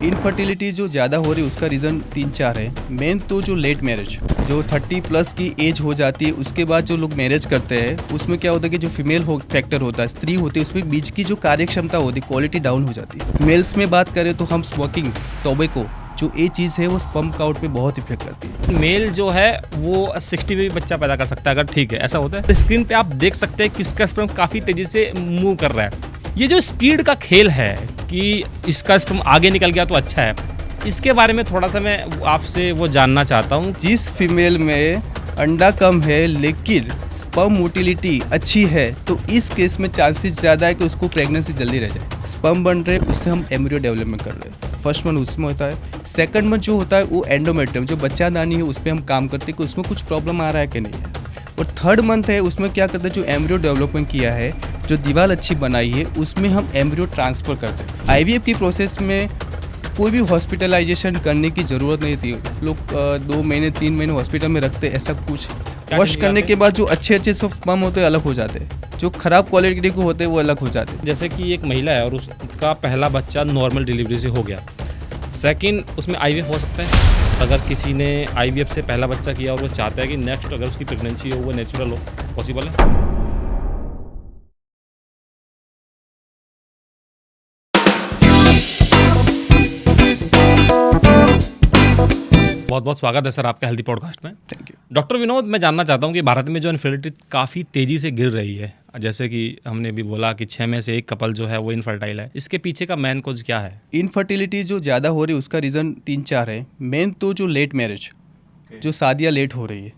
Infertility जो ज़्यादा हो रही है उसका रीज़न 3-4 है। मेन तो जो लेट मैरिज, जो 30 प्लस की एज हो जाती है उसके बाद जो लोग मैरिज करते हैं उसमें क्या होता है कि जो फीमेल फैक्टर होता है, स्त्री होती है, उसमें बीच की जो कार्यक्षमता होती है, क्वालिटी डाउन हो जाती है। मेल्स में बात करें तो हम स्मोकिंग, टोबैको जो ये चीज़ है वो स्पर्म काउंट पे बहुत इफेक्ट करती है। मेल जो है वो 60 में भी बच्चा पैदा कर सकता है अगर ठीक है, ऐसा होता है। स्क्रीन पे आप देख सकते हैं किसका स्पर्म काफ़ी तेज़ी से मूव कर रहा है। ये जो स्पीड का खेल है कि इसका स्पर्म आगे निकल गया तो अच्छा है, इसके बारे में थोड़ा सा मैं आपसे वो जानना चाहता हूँ। जिस फीमेल में अंडा कम है लेकिन स्पर्म मोटिलिटी अच्छी है तो इस केस में चांसेस ज़्यादा है कि उसको प्रेगनेंसी जल्दी रह जाए। स्पर्म बन रहे उससे हम एम्ब्रियो डेवलपमेंट कर रहे हैं। फर्स्ट मंथ उसमें होता है। सेकंड मंथ जो होता है वो एंडोमेट्रियम जो बच्चादानी है उस पर हम काम करते हैं कि उसमें कुछ प्रॉब्लम आ रहा है कि नहीं है। और थर्ड मंथ है उसमें क्या करते हैं, जो एम्ब्रियो डेवलपमेंट किया है, जो दीवार अच्छी बनाई है उसमें हम एम्ब्रियो ट्रांसफ़र करते हैं। आईवीएफ की प्रोसेस में कोई भी हॉस्पिटलाइजेशन करने की ज़रूरत नहीं थी। लोग 2 महीने 3 महीने हॉस्पिटल में रखते, ऐसा कुछ वॉश करने के बाद जो अच्छे सब स्पर्म होते हैं अलग हो जाते हैं, जो ख़राब क्वालिटी के होते हैं वो अलग हो जाते हैं। जैसे कि एक महिला है और उसका पहला बच्चा नॉर्मल डिलीवरी से हो गया, सेकंड उसमें आईवीएफ हो सकता है। अगर किसी ने आईवीएफ से पहला बच्चा किया और वो चाहता है कि नेक्स्ट अगर उसकी प्रेगनेंसी हो वो नेचुरल हो, पॉसिबल है? बहुत बहुत स्वागत है सर आपका हेल्दी पॉडकास्ट में। Thank you. डॉक्टर विनोद, मैं जानना चाहता हूँ कि भारत में जो इनफर्टिलिटी काफ़ी तेज़ी से गिर रही है, जैसे कि हमने भी बोला कि 6 में से 1 कपल जो है वो इनफर्टाइल है, इसके पीछे का मेन कॉज क्या है? इनफर्टिलिटी जो ज़्यादा हो रही है उसका रीज़न 3-4 है। मेन तो जो लेट मैरिज, जो शादियाँ लेट हो रही है,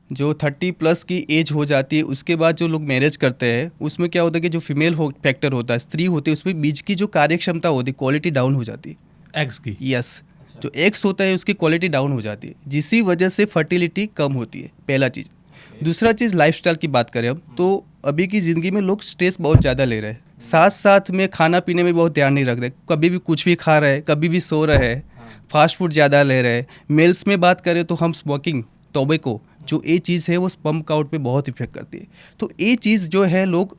जो 30 प्लस की एज हो जाती है उसके बाद जो लोग मैरिज करते हैं उसमें क्या होता है कि जो फीमेल फैक्टर होता है, स्त्री होती है, उसमें बीच की जो कार्यक्षमता होती है, क्वालिटी डाउन हो जाती है। एग्स की? यस, जो एग्स होता है उसकी क्वालिटी डाउन हो जाती है, जिसकी वजह से फर्टिलिटी कम होती है। पहला चीज़। दूसरा चीज़, लाइफस्टाइल की बात करें हम तो अभी की ज़िंदगी में लोग स्ट्रेस बहुत ज़्यादा ले रहे हैं, साथ साथ में खाना पीने में बहुत ध्यान नहीं रख रहे, कभी भी कुछ भी खा रहे हैं, कभी भी सो रहे हैं, फास्ट फूड ज़्यादा ले रहे हैं। मेल्स में बात करें तो हम स्मोकिंग, टोबैको जो ये चीज़ है वो स्पर्म काउंट पे बहुत इफेक्ट करती है। तो ये चीज़ जो है लोग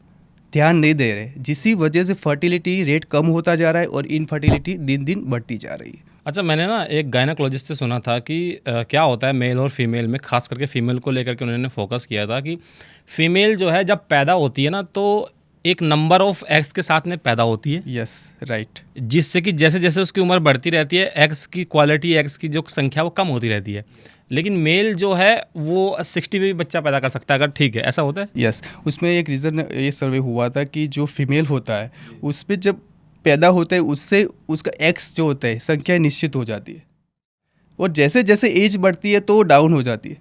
ध्यान नहीं दे रहे, जिसकी वजह से फर्टिलिटी रेट कम होता जा रहा है और इनफर्टिलिटी दिन दिन बढ़ती जा रही है। अच्छा, मैंने ना एक गायनेकोलॉजिस्ट से सुना था कि क्या होता है मेल और फीमेल में, खास करके फीमेल को लेकर के उन्होंने फोकस किया था कि फीमेल जो है जब पैदा होती है ना तो एक नंबर ऑफ एग्स के साथ में पैदा होती है। Yes, right. जिससे कि जैसे जैसे उसकी उम्र बढ़ती रहती है एग्स की क्वालिटी, एग्स की जो संख्या वो कम होती रहती है। लेकिन मेल जो है वो 60 में भी बच्चा पैदा कर सकता है अगर ठीक है, ऐसा होता है? यस, उसमें एक रीज़न ये सर्वे हुआ था कि जो फीमेल होता है उस पर जब पैदा होता है उससे उसका एक्स जो होता है संख्या निश्चित हो जाती है और जैसे जैसे एज बढ़ती है तो डाउन हो जाती है।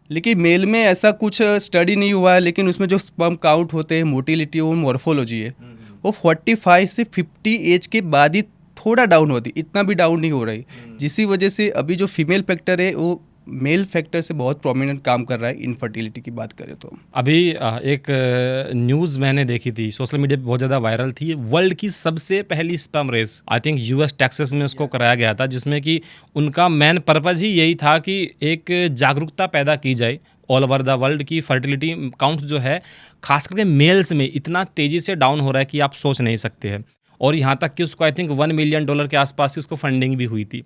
लेकिन मेल में ऐसा कुछ स्टडी नहीं हुआ है, लेकिन उसमें जो स्पर्म काउंट होते हैं, मोटिलिटी और मॉर्फोलॉजी है वो 45 से 50 एज के बाद ही थोड़ा डाउन होती, इतना भी डाउन नहीं हो रही, जिसकी वजह से अभी जो फीमेल फैक्टर है वो मेल फैक्टर से बहुत प्रोमिनेंट काम कर रहा है। इनफर्टिलिटी की बात करें तो अभी एक न्यूज़ मैंने देखी थी, सोशल मीडिया पे बहुत ज़्यादा वायरल थी। वर्ल्ड की सबसे पहली sperm race I think US Texas में उसको कराया गया था, जिसमें कि उनका मेन पर्पज़ ही यही था कि एक जागरूकता पैदा की जाए ऑल ओवर द वर्ल्ड की फर्टिलिटी काउंट जो है खास करके मेल्स में इतना तेज़ी से डाउन हो रहा है कि आप सोच नहीं सकते हैं। और यहाँ तक कि उसको आई थिंक $1 मिलियन के आसपास की उसको फंडिंग भी हुई थी।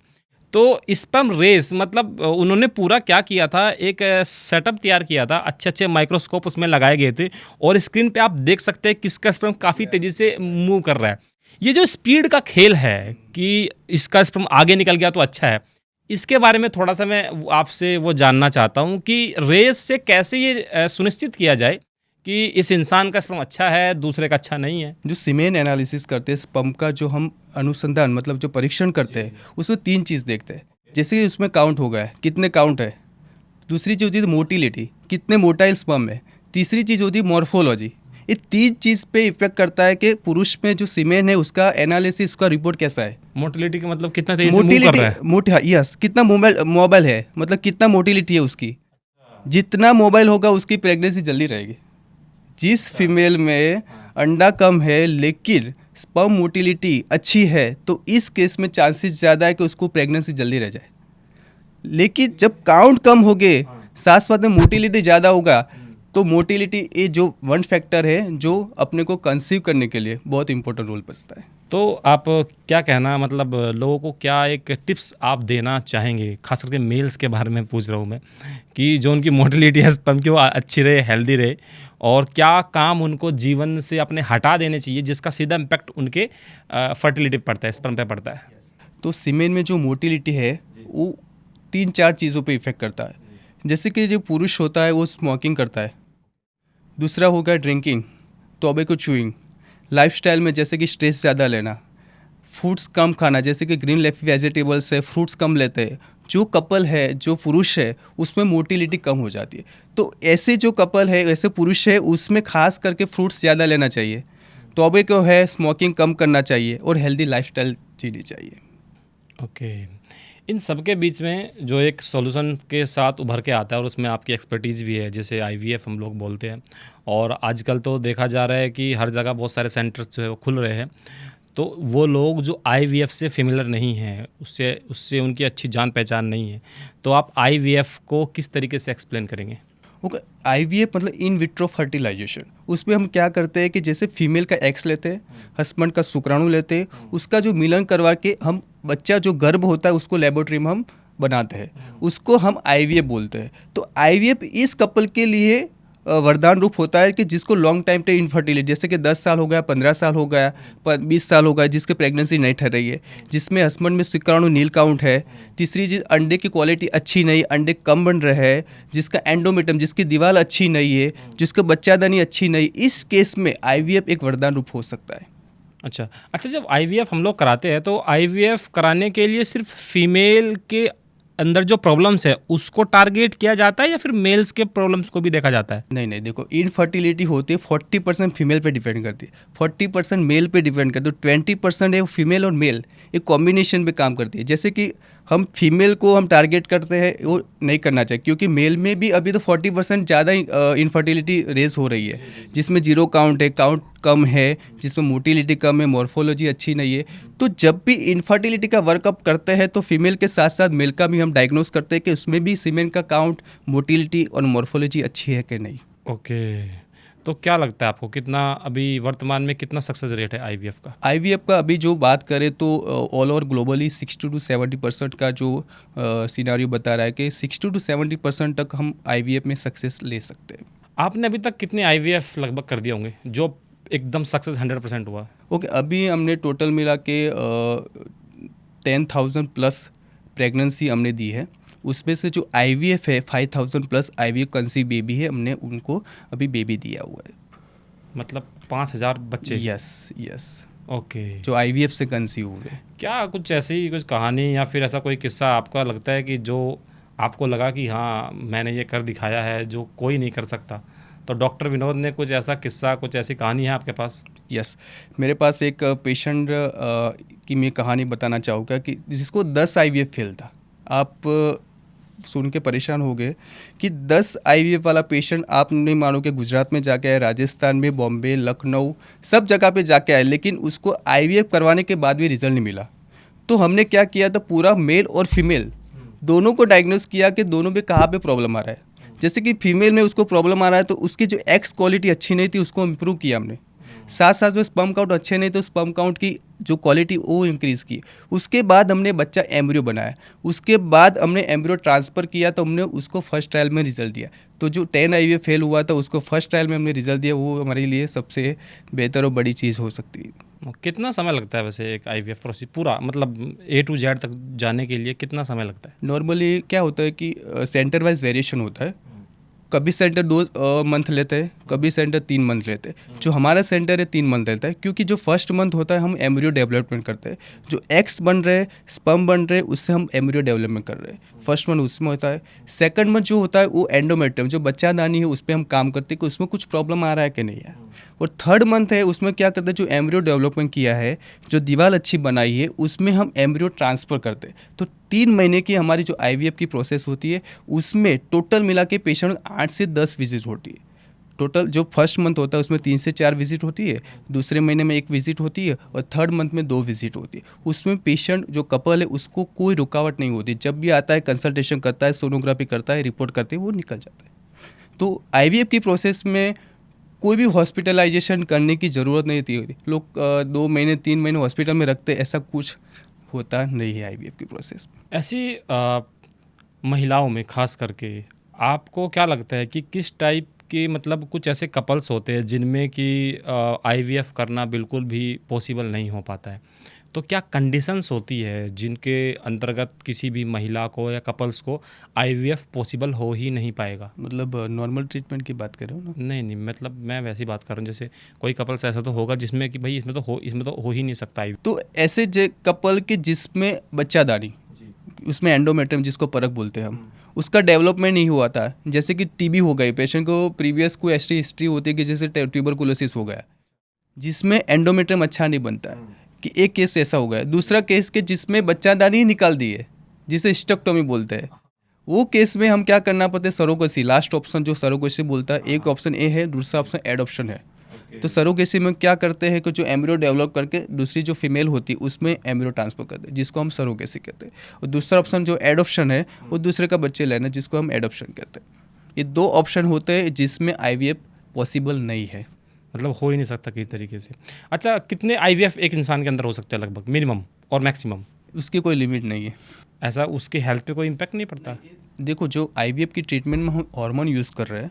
तो स्पर्म रेस मतलब उन्होंने पूरा क्या किया था, एक सेटअप तैयार किया था, अच्छे अच्छे माइक्रोस्कोप उसमें लगाए गए थे और स्क्रीन पे आप देख सकते हैं किसका स्पर्म काफ़ी तेज़ी से मूव कर रहा है। ये जो स्पीड का खेल है कि इसका स्पर्म आगे निकल गया तो अच्छा है, इसके बारे में थोड़ा सा मैं आपसे वो जानना चाहता हूँ कि रेस से कैसे ये सुनिश्चित किया जाए कि इस इंसान का स्पर्म अच्छा है, दूसरे का अच्छा नहीं है। जो सीमेन एनालिसिस करते हैं स्पर्म का, जो हम अनुसंधान मतलब जो परीक्षण करते हैं उसमें 3 चीज़ देखते हैं। जैसे कि उसमें काउंट हो गया है, कितने काउंट है। दूसरी चीज़ होती है मोटिलिटी, कितने मोटाइल स्पर्म है। तीसरी चीज़ होती है मॉर्फोलॉजी। ये 3 चीज़ पे इफेक्ट करता है कि पुरुष में जो सीमेन है उसका एनालिसिस, उसका रिपोर्ट कैसा है। मोटिलिटी का मतलब कितना तेजी से मूव कर रहा है। यस, कितना मोबाइल है, मतलब कितना मोटिलिटी है उसकी। जितना मोबाइल होगा उसकी प्रेगनेंसी जल्दी रहेगी। जिस फीमेल में अंडा कम है लेकिन स्पर्म मोटिलिटी अच्छी है तो इस केस में चांसेस ज़्यादा है कि उसको प्रेगनेंसी जल्दी रह जाए। लेकिन जब काउंट कम हो गए, साथ साथ में मोटिलिटी ज़्यादा होगा, तो मोटिलिटी ये जो वन फैक्टर है जो अपने को कंसीव करने के लिए बहुत इंपॉर्टेंट रोल करता है। तो आप क्या कहना मतलब लोगों को क्या एक टिप्स आप देना चाहेंगे, खास करके मेल्स के बारे में पूछ रहा हूँ मैं, कि जो उनकी मोटिलिटी है स्पर्म की वो अच्छी रहे, हेल्दी रहे, और क्या काम उनको जीवन से अपने हटा देने चाहिए जिसका सीधा इम्पैक्ट उनके फर्टिलिटी पे पड़ता है, स्पर्म पे पड़ता है? तो सीमेन में जो मोटिलिटी है वो 3-4 चीज़ों पे इफ़ेक्ट करता है। जैसे कि जो पुरुष होता है वो स्मोकिंग करता है, दूसरा होगा ड्रिंकिंग, टोबैको चूइंग, लाइफस्टाइल में जैसे कि स्ट्रेस ज़्यादा लेना, फ्रूट्स कम खाना, जैसे कि ग्रीन लीफी वेजिटेबल्स है, फ्रूट्स कम लेते हैं। जो कपल है, जो पुरुष है, उसमें मोटिलिटी कम हो जाती है। तो ऐसे जो कपल है, ऐसे पुरुष है, उसमें खास करके फ्रूट्स ज़्यादा लेना चाहिए, टोबैको है, स्मोकिंग कम करना चाहिए और हेल्दी लाइफस्टाइल जीनी चाहिए। ओके। इन सब के बीच में जो एक सॉल्यूशन के साथ उभर के आता है और उसमें आपकी एक्सपर्टीज़ भी है, जैसे आईवीएफ हम लोग बोलते हैं, और आजकल तो देखा जा रहा है कि हर जगह बहुत सारे सेंटर्स जो है वो खुल रहे हैं। तो वो लोग जो आईवीएफ से फेमिलियर नहीं हैं, उससे उससे उनकी अच्छी जान पहचान नहीं है, तो आप आईवीएफ को किस तरीके से एक्सप्लेन करेंगे? ओके, आईवीएफ मतलब इन विट्रो फर्टिलाइजेशन। उसमें हम क्या करते हैं कि जैसे फीमेल का एग्स लेते हैं, हस्बैंड का शुक्राणु लेते हैं, उसका जो मिलन करवा के हम बच्चा जो गर्भ होता है उसको लेबोरेटरी में हम बनाते हैं, उसको हम आईवीएफ बोलते हैं। तो आईवीएफ इस कपल के लिए वरदान रूप होता है कि जिसको लॉन्ग टाइम पे इनफर्टिलिटी, जैसे कि 10 साल हो गया, 15 साल हो गया, 20 साल हो गया, जिसके प्रेगनेंसी नहीं ठहर रही है, जिसमें हस्बैंड में शुक्राणु नील काउंट है, तीसरी चीज़ अंडे की क्वालिटी अच्छी नहीं, अंडे कम बन रहे हैं, जिसका एंडोमेट्रियम, जिसकी दीवार अच्छी नहीं है, जिसका बच्चादानी अच्छी नहीं, इस केस में आईवीएफ एक वरदान रूप हो सकता है। अच्छा, जब आईवीएफ हम लोग कराते हैं तो आईवीएफ कराने के लिए सिर्फ फीमेल के अंदर जो प्रॉब्लम्स है उसको टारगेट किया जाता है या फिर मेल्स के प्रॉब्लम्स को भी देखा जाता है? नहीं, देखो, इनफर्टिलिटी होती है 40% फीमेल पे डिपेंड करती है, 40% मेल पे डिपेंड करती है, तो 20% है वो फीमेल और मेल एक कॉम्बिनेशन पे काम करती है। जैसे कि हम फीमेल को हम टारगेट करते हैं, वो नहीं करना चाहिए, क्योंकि मेल में भी अभी तो 40% ज़्यादा इनफर्टिलिटी रेस हो रही है, जिसमें जीरो काउंट है, काउंट कम है, जिसमें मोटिलिटी कम है, मॉर्फोलॉजी अच्छी नहीं है। तो जब भी इनफर्टिलिटी का वर्कअप करते हैं तो फीमेल के साथ साथ मेल का भी हम डायग्नोस करते हैं कि उसमें भी सीमेन का काउंट, मोटिलिटी और मॉर्फोलॉजी अच्छी है कि नहीं। ओके, तो क्या लगता है आपको कितना अभी वर्तमान में कितना सक्सेस रेट है आईवीएफ का? आईवीएफ का अभी जो बात करें तो ऑल ओवर ग्लोबली 60 to 70% का जो सिनारियो बता रहा है कि 60 to 70% तक हम आईवीएफ में सक्सेस ले सकते हैं। आपने अभी तक कितने आईवीएफ लगभग कर दिए होंगे जो एकदम सक्सेस 100% हुआ? ओके, अभी हमने टोटल मिला के 10,000 प्लस प्रेगनेंसी हमने दी है। उसमें से जो आईवीएफ है 5,000 प्लस आईवीएफ कंसीव बेबी है, हमने उनको अभी बेबी दिया हुआ है। मतलब 5,000 बच्चे? यस। ओके, जो आईवीएफ से कंसीव हुए। क्या कुछ ऐसी कुछ कहानी या फिर ऐसा कोई किस्सा आपका लगता है कि जो आपको लगा कि हाँ मैंने ये कर दिखाया है जो कोई नहीं कर सकता? तो डॉक्टर विनोद ने कुछ ऐसा किस्सा, कुछ ऐसी कहानी है आपके पास? यस, मेरे पास एक पेशेंट की मैं कहानी बताना चाहूँगा कि जिसको 10 आईवीएफ फेल था। आप सुन के परेशान हो गए कि 10 आईवीएफ वाला पेशेंट, आप नहीं मानोगे, गुजरात में जाके आए, राजस्थान में, बॉम्बे, लखनऊ, सब जगह पे जाके आए, लेकिन उसको आईवीएफ करवाने के बाद भी रिजल्ट नहीं मिला। तो हमने क्या किया था, पूरा मेल और फीमेल दोनों को डायग्नोस किया कि दोनों में कहाँ पे प्रॉब्लम आ रहा है। जैसे कि फीमेल में उसको प्रॉब्लम आ रहा है तो उसकी जो एक्स क्वालिटी अच्छी नहीं थी उसको इम्प्रूव किया हमने, साथ साथ में स्पर्म काउंट अच्छे नहीं तो स्पर्म काउंट की जो क्वालिटी वो इंक्रीज़ की। उसके बाद हमने बच्चा एम्ब्रियो बनाया, उसके बाद हमने एम्ब्रियो ट्रांसफ़र किया तो हमने उसको फर्स्ट ट्रायल में रिजल्ट दिया। तो जो 10 आईवीएफ फेल हुआ था उसको फर्स्ट ट्रायल में हमने रिजल्ट दिया, वो हमारे लिए सबसे बेहतर और बड़ी चीज़ हो सकती है। कितना समय लगता है वैसे एक आईवीएफ प्रोसेस पूरा, मतलब A to Z तक जाने के लिए कितना समय लगता है? नॉर्मली क्या होता है कि सेंटर वाइज वेरिएशन होता है, कभी सेंटर 2 मंथ लेते हैं, कभी सेंटर 3 मंथ लेते हैं। जो हमारा सेंटर है 3 मंथ लेता है, क्योंकि जो फर्स्ट मंथ होता है हम एम्ब्रियो डेवलपमेंट करते हैं, जो एक्स बन रहे, स्पर्म बन रहे, उससे हम एम्ब्रियो डेवलपमेंट कर रहे हैं, फर्स्ट मंथ उसमें होता है। सेकंड मंथ जो होता है वो एंडोमेट्रियम, जो बच्चादानी है, उस पर हम काम करते हैं कि उसमें कुछ प्रॉब्लम आ रहा है कि नहीं है। और थर्ड मंथ है, उसमें क्या करते हैं, जो एम्ब्रियो डेवलपमेंट किया है, जो दीवार अच्छी बनाई है, उसमें हम एम्ब्रियो ट्रांसफ़र करते हैं। तो 3 महीने की हमारी जो आईवीएफ की प्रोसेस होती है, उसमें टोटल मिला के पेशेंट 8 से 10 विजिट होती है। टोटल जो फर्स्ट मंथ होता है उसमें 3 से 4 विजिट होती है, दूसरे महीने में 1 विजिट होती है और थर्ड मंथ में 2 विजिट होती है। उसमें पेशेंट जो कपल है उसको कोई रुकावट नहीं होती, जब भी आता है कंसल्टेशन करता है, सोनोग्राफी करता है, रिपोर्ट करते हैं, वो निकल जाता है। तो आईवीएफ की प्रोसेस में कोई भी हॉस्पिटलाइजेशन करने की ज़रूरत नहीं थी। लोग 2 महीने 3 महीने हॉस्पिटल में रखते, ऐसा कुछ होता नहीं है आईवीएफ की प्रोसेस। ऐसी महिलाओं में खास करके आपको क्या लगता है कि किस टाइप के मतलब कुछ ऐसे कपल्स होते हैं जिनमें कि आईवीएफ करना बिल्कुल भी पॉसिबल नहीं हो पाता है, तो क्या कंडीशंस होती है जिनके अंतर्गत किसी भी महिला को या कपल्स को आईवीएफ पॉसिबल हो ही नहीं पाएगा? मतलब नॉर्मल ट्रीटमेंट की बात कर रहे हो ना? नहीं मतलब मैं वैसी बात कर रहा हूँ, जैसे कोई कपल्स ऐसा तो होगा जिसमें कि भाई इसमें तो हो ही नहीं सकता IVF। तो ऐसे कपल के जिसमें बच्चादानी, उसमें एंडोमेट्रियम जिसको परख बोलते हैं हम, उसका डेवलपमेंट नहीं हुआ था। जैसे कि टीबी हो गई, पेशेंट को प्रीवियस कोई ऐसी हिस्ट्री होती है कि जैसे ट्यूबरकुलोसिस हो गया, जिसमें एंडोमेट्रियम अच्छा नहीं बनता है, कि एक केस ऐसा हो गया। दूसरा केस के जिसमें बच्चादानी ही निकाल दी है, जिसे स्टेक्टोमी बोलते हैं, वो केस में हम क्या करना पड़ता है, सरोगेसी। लास्ट ऑप्शन जो सरोगेसी बोलता है, एक ऑप्शन ए है, दूसरा ऑप्शन एडॉप्शन है। तो सरोगेसी में क्या करते हैं कि जो एम्ब्रियो डेवलप करके दूसरी जो फीमेल होती है उसमें एम्ब्रियो ट्रांसफर करते हैं, जिसको हम सरोगेसी कहते हैं। और दूसरा ऑप्शन जो एडॉप्शन है, वो दूसरे का बच्चे लेना, जिसको हम एडॉप्शन कहते हैं। ये 2 ऑप्शन होते हैं जिसमें आईवीएफ पॉसिबल नहीं है, मतलब हो ही नहीं सकता किसी तरीके से। अच्छा, कितने आईवीएफ एक इंसान के अंदर हो सकते हैं लगभग, मिनिमम और मैक्सिमम? उसकी कोई लिमिट नहीं है। ऐसा उसके हेल्थ पे कोई इम्पैक्ट नहीं पड़ता? देखो, जो आईवीएफ की ट्रीटमेंट में हम हार्मोन यूज़ कर रहे हैं,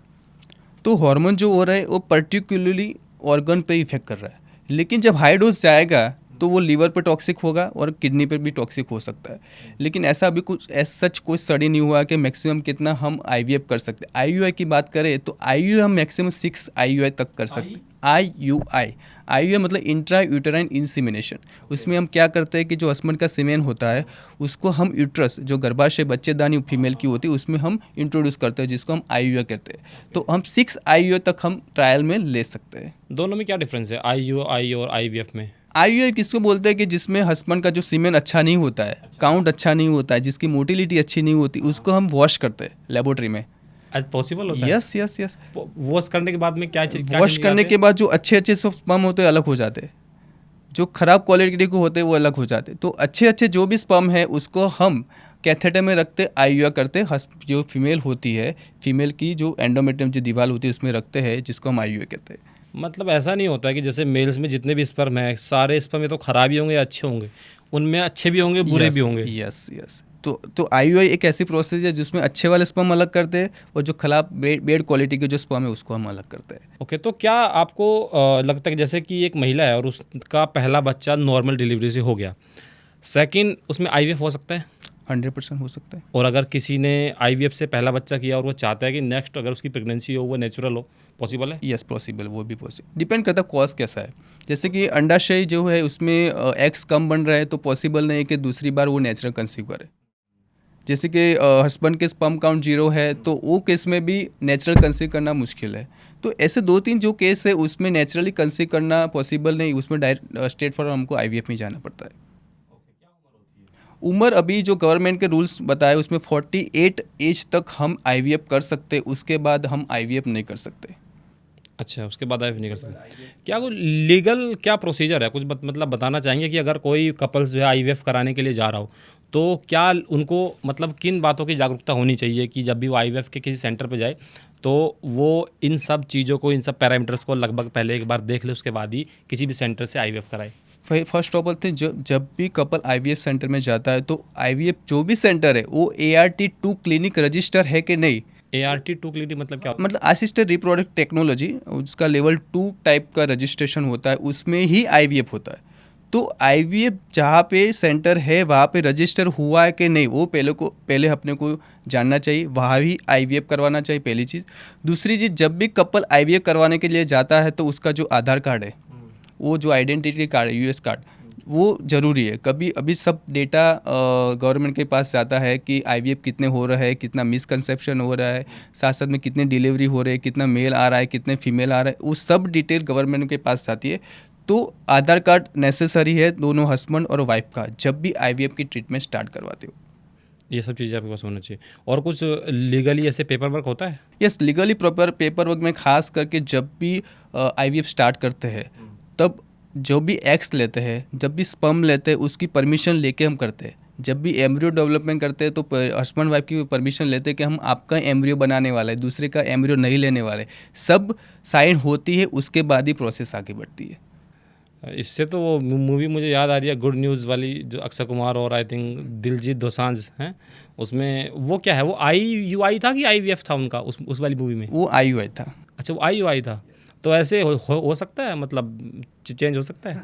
तो हार्मोन जो हो रहा है वो पर्टिकुलरली ऑर्गन पे इफेक्ट कर रहा है। लेकिन जब हाई डोज जाएगा तो वो लीवर पे टॉक्सिक होगा और किडनी पे भी टॉक्सिक हो सकता है। लेकिन ऐसा अभी कुछ सच कोई स्टडी नहीं हुआ कि मैक्सिमम कितना हम आईवीएफ कर सकते हैं। आईयूआई की बात करें तो आईयूआई हम मैक्सिमम 6 आईयूआई तक कर सकते हैं। आईयूआई मतलब इंट्रा यूटेराइन इंसीमिनेशन। उसमें हम क्या करते हैं कि जो हस्बैंड का सीमेन होता है उसको हम यूट्रस, जो गर्भाशय बच्चेदानी फीमेल की होती है, उसमें हम इंट्रोड्यूस करते हैं, जिसको हम आईयूआई कहते हैं। तो हम 6 आईयूआई तक हम ट्रायल में ले सकते हैं। दोनों में क्या डिफरेंस है, आईयूआई और आईवीएफ में? आईयूआई किसको बोलते हैं कि जिसमें हस्बैंड का जो सीमेन अच्छा नहीं होता है, काउंट अच्छा नहीं होता है, जिसकी मोटिलिटी अच्छी नहीं होती, उसको हम वॉश करते हैं लेबोरेटरी में। आज पॉसिबल होता है? यस। वॉश करने के बाद में क्या वॉश करने के बाद जो अच्छे स्पर्म होते हैं अलग हो जाते हैं, जो खराब क्वालिटी के होते हैं वो अलग हो जाते हैं। तो अच्छे जो भी स्पर्म है उसको हम कैथेटर में रखते, आईयूआई करते, जो फीमेल होती है, फीमेल की जो एंडोमेट्रियम जो दीवार होती है उसमें रखते हैं, जिसको हम आईयूआई कहते हैं। मतलब ऐसा नहीं होता कि जैसे मेल्स में जितने भी स्पर्म है, सारे स्पर्म में तो खराब ही होंगे या अच्छे होंगे? उनमें अच्छे भी होंगे, बुरे भी होंगे? यस। तो आईयूआई एक ऐसी प्रोसेस है जिसमें अच्छे वाले स्पर्म अलग करते हैं और जो खराब बेड क्वालिटी के जो स्पर्म है उसको हम अलग करते हैं। ओके, तो क्या आपको लगता है कि जैसे कि एक महिला है और उसका पहला बच्चा नॉर्मल डिलीवरी से हो गया, सेकंड उसमें आईवीएफ हो सकता है? 100% हो सकता है। और अगर किसी ने आईवीएफ से पहला बच्चा किया और वो चाहता है कि नेक्स्ट अगर उसकी प्रेगनेंसी हो वो नेचुरल हो, पॉसिबल है? यस, पॉसिबल, वो भी पॉसिबल। डिपेंड करता है कॉज कैसा है। जैसे कि अंडाशय जो है उसमें एग्स कम बन रहा है तो पॉसिबल नहीं है कि दूसरी बार वो नेचुरल कंसीव करे। जैसे कि हस्बैंड के स्पर्म काउंट 0 है तो वो केस में भी नेचुरल कंसीव करना मुश्किल है। तो ऐसे 2-3 जो केस है उसमें नेचुरली कंसीव करना पॉसिबल नहीं, उसमें डायरेक्ट स्ट्रेट फॉरवर्ड हमको आईवीएफ में जाना पड़ता है। उम्र अभी जो गवर्नमेंट के रूल्स बताए उसमें 48 एज तक हम आईवीएफ कर सकते, उसके बाद हम आईवीएफ नहीं कर सकते। अच्छा, उसके बाद आईवीएफ नहीं कर सकते। क्या कोई लीगल क्या प्रोसीजर है, कुछ मतलब बताना चाहेंगे कि अगर कोई कपल्स जो है आईवीएफ कराने के लिए जा रहा हो तो क्या उनको मतलब किन बातों की जागरूकता होनी चाहिए कि जब भी वो आईवीएफ के किसी सेंटर पे जाए तो वो इन सब चीज़ों को, इन सब पैरामीटर्स को लगभग पहले एक बार देख ले, उसके बाद ही किसी भी सेंटर से आईवीएफ कराए? फर्स्ट ऑफ ऑल थे जब भी कपल आईवीएफ सेंटर में जाता है तो आईवीएफ जो भी सेंटर है वो ART2 क्लिनिक रजिस्टर है कि नहीं। ART2 क्लिनिक मतलब क्या? मतलब असिस्टेड रिप्रोडक्ट टेक्नोलॉजी, उसका लेवल 2 टाइप का रजिस्ट्रेशन होता है, उसमें ही आईवीएफ होता है। तो आईवीएफ जहाँ पे सेंटर है वहाँ पे रजिस्टर हुआ है कि नहीं वो पहले अपने को जानना चाहिए, वहाँ भी आईवीएफ करवाना चाहिए, पहली चीज़। दूसरी चीज़, जब भी कपल आईवीएफ करवाने के लिए जाता है तो उसका जो आधार कार्ड है, वो जो आइडेंटिटी कार्ड है, यूएस कार्ड, वो ज़रूरी है। कभी अभी सब डेटा गवर्नमेंट के पास जाता है कि आईवीएफ कितने हो रहा है, कितना मिसकंसेप्शन हो रहा है, साथ साथ में कितने डिलीवरी हो रहे हैं, कितना मेल आ रहा है, कितने फीमेल आ रहा है, वो सब डिटेल गवर्नमेंट के पास जाती है। तो आधार कार्ड नेसेसरी है दोनों हस्बैंड और वाइफ का, जब भी आईवीएफ की ट्रीटमेंट स्टार्ट करवाते हो। ये सब चीज़ें आपके पास होना चाहिए। और कुछ लीगली ऐसे पेपर वर्क होता है? Yes, legally proper paper work में खास करके जब भी आईवीएफ स्टार्ट करते हैं तब जो भी एग्स लेते हैं, जब भी स्पर्म लेते हैं, उसकी परमिशन लेके हम करते हैं। जब भी एम्ब्रियो डेवलपमेंट करते हैं तो हस्बैंड वाइफ की परमिशन लेते हैं कि हम आपका एम्ब्रियो बनाने वाला है, दूसरे का एम्ब्रियो नहीं लेने वाले। सब साइन होती है, उसके बाद ही प्रोसेस आगे बढ़ती है। इससे तो वो मूवी मुझे याद आ रही है गुड न्यूज़ वाली, जो अक्षय कुमार और आई थिंक दिलजीत दोसांझ हैं उसमें। वो क्या है, वो IUI था कि IVF था उनका उस वाली मूवी में? वो IUI था। अच्छा, वो IUI था। तो ऐसे हो सकता है, मतलब चेंज हो सकता है?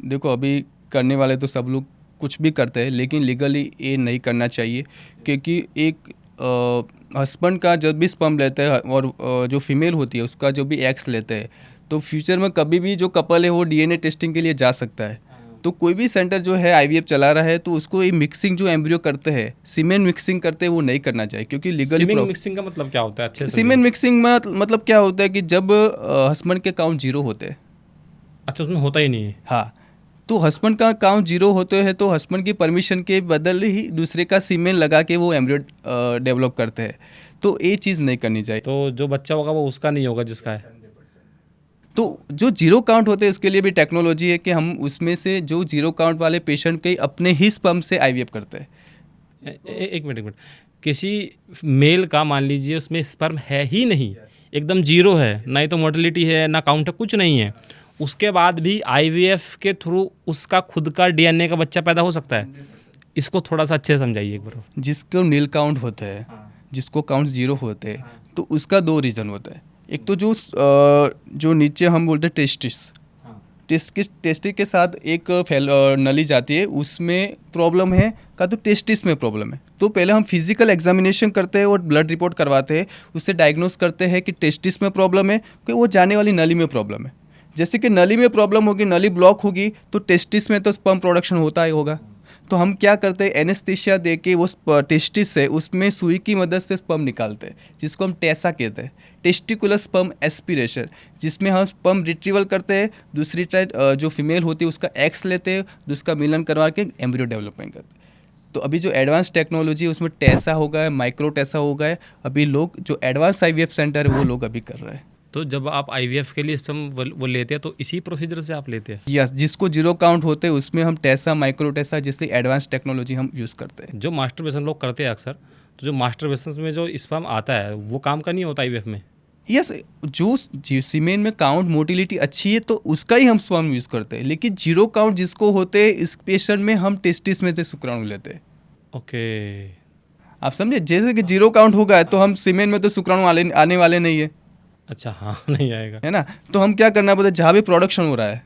देखो अभी करने वाले तो सब लोग कुछ भी करते हैं, लेकिन लीगली ये नहीं करना चाहिए, क्योंकि एक हस्बैंड का जब भी स्पर्म लेते हैं और जो फीमेल होती है उसका जो भी एग्स लेते हैं, तो फ्यूचर में कभी भी जो कपल है वो DNA टेस्टिंग के लिए जा सकता है। तो कोई भी सेंटर जो है IVF चला रहा है तो उसको ये मिक्सिंग जो एम्ब्रियो करते हैं, सीमेन मिक्सिंग करते हैं, वो नहीं करना चाहिए, क्योंकि लीगली सीमेन मिक्सिंग का मतलब क्या होता है? अच्छे से सीमेन मिक्सिंग में मतलब क्या होता है कि जब हस्बैंड के काउंट 0 होते हैं। अच्छा, उसमें होता ही नहीं है? हाँ, तो हस्बैंड का काउंट 0 होते हैं तो हस्बैंड की परमिशन के बदले ही दूसरे का सीमेन लगा के वो एम्ब्रियो डेवलप करते हैं, तो ये चीज़ नहीं करनी चाहिए। तो जो बच्चा होगा वो उसका नहीं होगा जिसका है? तो जो 0 काउंट होते हैं इसके लिए भी टेक्नोलॉजी है कि हम उसमें से जो 0 काउंट वाले पेशेंट के अपने ही स्पर्म से IVF करते हैं। एक मिनट, किसी मेल का मान लीजिए उसमें स्पर्म है ही नहीं, एकदम 0 है, ना ही तो मोटिलिटी है ना काउंट है, कुछ नहीं है, उसके बाद भी IVF के थ्रू उसका खुद का DNA का बच्चा पैदा हो सकता है? इसको थोड़ा सा अच्छे से समझाइए एक बार। जिसको नील काउंट होते हैं, जिसको काउंट 0 होते हैं, तो उसका 2 रीज़न होता है। एक तो जो नीचे हम बोलते हैं टेस्टिस के साथ एक नली जाती है, उसमें प्रॉब्लम है का तो टेस्टिस में प्रॉब्लम है, तो पहले हम फिजिकल एग्जामिनेशन करते हैं और ब्लड रिपोर्ट करवाते हैं, उससे डायग्नोस करते हैं कि टेस्टिस में प्रॉब्लम है कि वो जाने वाली नली में प्रॉब्लम है। जैसे कि नली में प्रॉब्लम होगी, नली ब्लॉक होगी, तो टेस्टिस में तो स्पर्म प्रोडक्शन होता ही होगा। तो हम क्या करते हैं, एनेस्थीसिया दे के वो टेस्टिस है उसमें सुई की मदद से स्पर्म निकालते हैं, जिसको हम टेसा कहते हैं, टेस्टिकुलर स्पर्म एस्पिरेशन, जिसमें हम स्पर्म रिट्रीवल करते हैं, दूसरी टाइप जो फीमेल होती है उसका एग्स लेते हैं, उसका मिलन करवा के एम्ब्रियो डेवलपमेंट करते हैं। तो अभी जो एडवांस टेक्नोलॉजी है उसमें टेसा हो गया है, माइक्रो टेसा हो गया है, अभी लोग जो एडवांस IVF सेंटर है वो लोग अभी कर रहे हैं। तो जब आप IVF के लिए स्पर्म वो लेते हैं तो इसी प्रोसीजर से आप लेते हैं? यस, जिसको 0 काउंट होते हैं उसमें हम टेसा, माइक्रो टेसा जैसे एडवांस टेक्नोलॉजी हम यूज़ करते हैं। जो मास्टरबेशन लोग करते हैं अक्सर, तो जो मास्टरबेशन में जो स्पर्म आता है वो काम का नहीं होता IVF में? यस, जो सीमेन में काउंट मोटिलिटी अच्छी है तो उसका ही हम स्पर्म यूज़ करते हैं, लेकिन 0 काउंट जिसको होते हैं इस पेशेंट में हम टेस्टिस में से शुक्राणु लेते हैं। ओके, आप समझे, जैसे कि 0 काउंट होगा तो हम सीमेन में तो शुक्राणु आने वाले नहीं है, अच्छा, हाँ, नहीं आएगा, है ना। तो हम क्या करना पड़ता है, जहाँ भी प्रोडक्शन हो रहा है,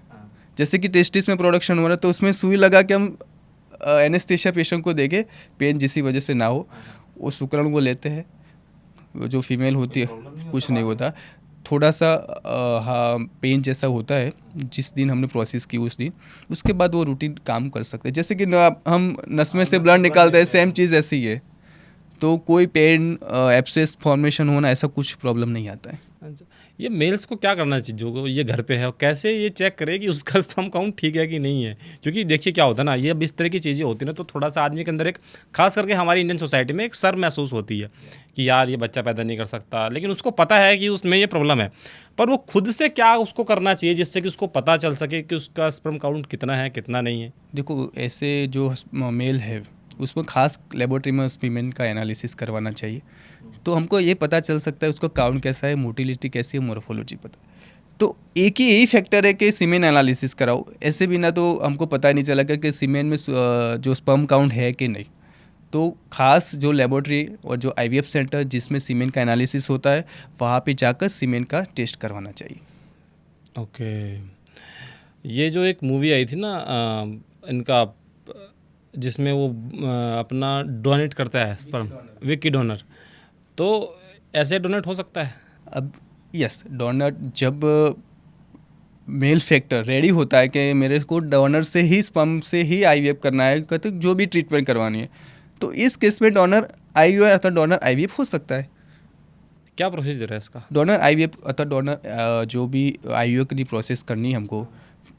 जैसे कि टेस्टिस में प्रोडक्शन हो रहा है तो उसमें सुई लगा के हम एनेस्थीसिया पेशेंट को देके पेन जिसी वजह से ना हो वो शुक्राणु को लेते हैं। वो जो फीमेल होती है कुछ नहीं होता, थोड़ा सा हाँ पेन जैसा होता है जिस दिन हमने प्रोसेस की उस दिन, उसके बाद वो रूटीन काम कर सकते हैं। जैसे कि हम नस में से ब्लड निकालते हैं, सेम चीज़ ऐसी ही है, तो कोई पेन एब्सेस फॉर्मेशन होना ऐसा कुछ प्रॉब्लम नहीं आता है। अच्छा, ये मेल्स को क्या करना चाहिए जो ये घर पे है, और कैसे ये चेक करे कि उसका स्पर्म काउंट ठीक है कि नहीं है? क्योंकि देखिए क्या होता है ना, ये अब इस तरह की चीज़ें होती हैं ना, तो थोड़ा सा आदमी के अंदर एक, खास करके हमारी इंडियन सोसाइटी में एक शर्म महसूस होती है कि यार ये बच्चा पैदा नहीं कर सकता, लेकिन उसको पता है कि उसमें ये प्रॉब्लम है, पर वो खुद से क्या उसको करना चाहिए जिससे कि उसको पता चल सके कि उसका स्पर्म काउंट कितना है कितना नहीं है? देखो ऐसे जो मेल है उसमें खास लेबोरेटरी में स्पीमेन का एनालिसिस करवाना चाहिए, तो हमको ये पता चल सकता है उसका काउंट कैसा है, मोटिलिटी कैसी है, मोर्फोलॉजी पता है। तो एक ही यही फैक्टर है कि सीमेन एनालिसिस कराओ, ऐसे बिना तो हमको पता ही नहीं चलेगा कि सीमेन में जो स्पर्म काउंट है कि नहीं। तो खास जो लेबोरेटरी और जो IVF सेंटर जिसमें सीमेन का एनालिसिस होता है वहाँ पे जाकर सीमेन का टेस्ट करवाना चाहिए। ओके, ये जो एक मूवी आई थी ना इनका, जिसमें वो अपना डोनेट करता है स्पर्म, विकी डोनर, तो ऐसे डोनेट हो सकता है? अब यस, डोनर जब मेल फैक्टर रेडी होता है कि मेरे को डोनर से ही स्पर्म से ही IVF करना है, कहते जो भी ट्रीटमेंट करवानी है, तो इस केस में डोनर IUI अर्थात डोनर IVF हो सकता है। क्या प्रोसीजर है इसका? डोनर IVF अर्थात डोनर जो भी IUI की प्रोसेस करनी है हमको,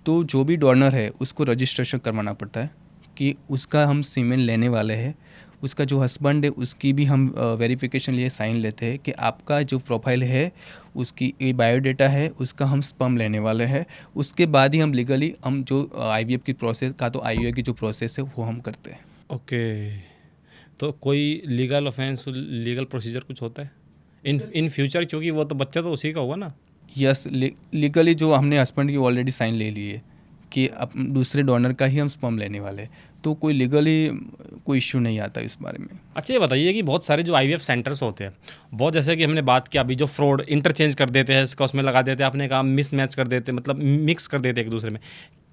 तो जो भी डोनर है उसको रजिस्ट्रेशन करवाना पड़ता है कि उसका हम सीमेन लेने वाले हैं, उसका जो हस्बैंड है उसकी भी हम वेरिफिकेशन लिए साइन लेते हैं कि आपका जो प्रोफाइल है उसकी ये बायोडाटा है, उसका हम स्पर्म लेने वाले हैं, उसके बाद ही हम लीगली हम जो IVF की प्रोसेस का तो IUI की जो प्रोसेस है वो हम करते हैं। ओके, तो कोई लीगल ऑफेंस, लीगल प्रोसीजर कुछ होता है इन फ्यूचर, क्योंकि वो तो बच्चा तो उसी का होगा ना? यस, लीगली जो हमने हस्बैंड की ऑलरेडी साइन ले ली है कि अब दूसरे डोनर का ही हम स्पर्म लेने वाले हैं, तो कोई लीगली कोई इश्यू नहीं आता इस बारे में। अच्छा, ये बताइए कि बहुत सारे जो आईवीएफ सेंटर्स होते हैं, बहुत जैसे कि हमने बात किया अभी, जो फ्रॉड इंटरचेंज कर देते हैं, इसका उसमें लगा देते हैं, आपने कहा मिस मैच कर देते हैं, मतलब मिक्स कर देते हैं एक दूसरे में।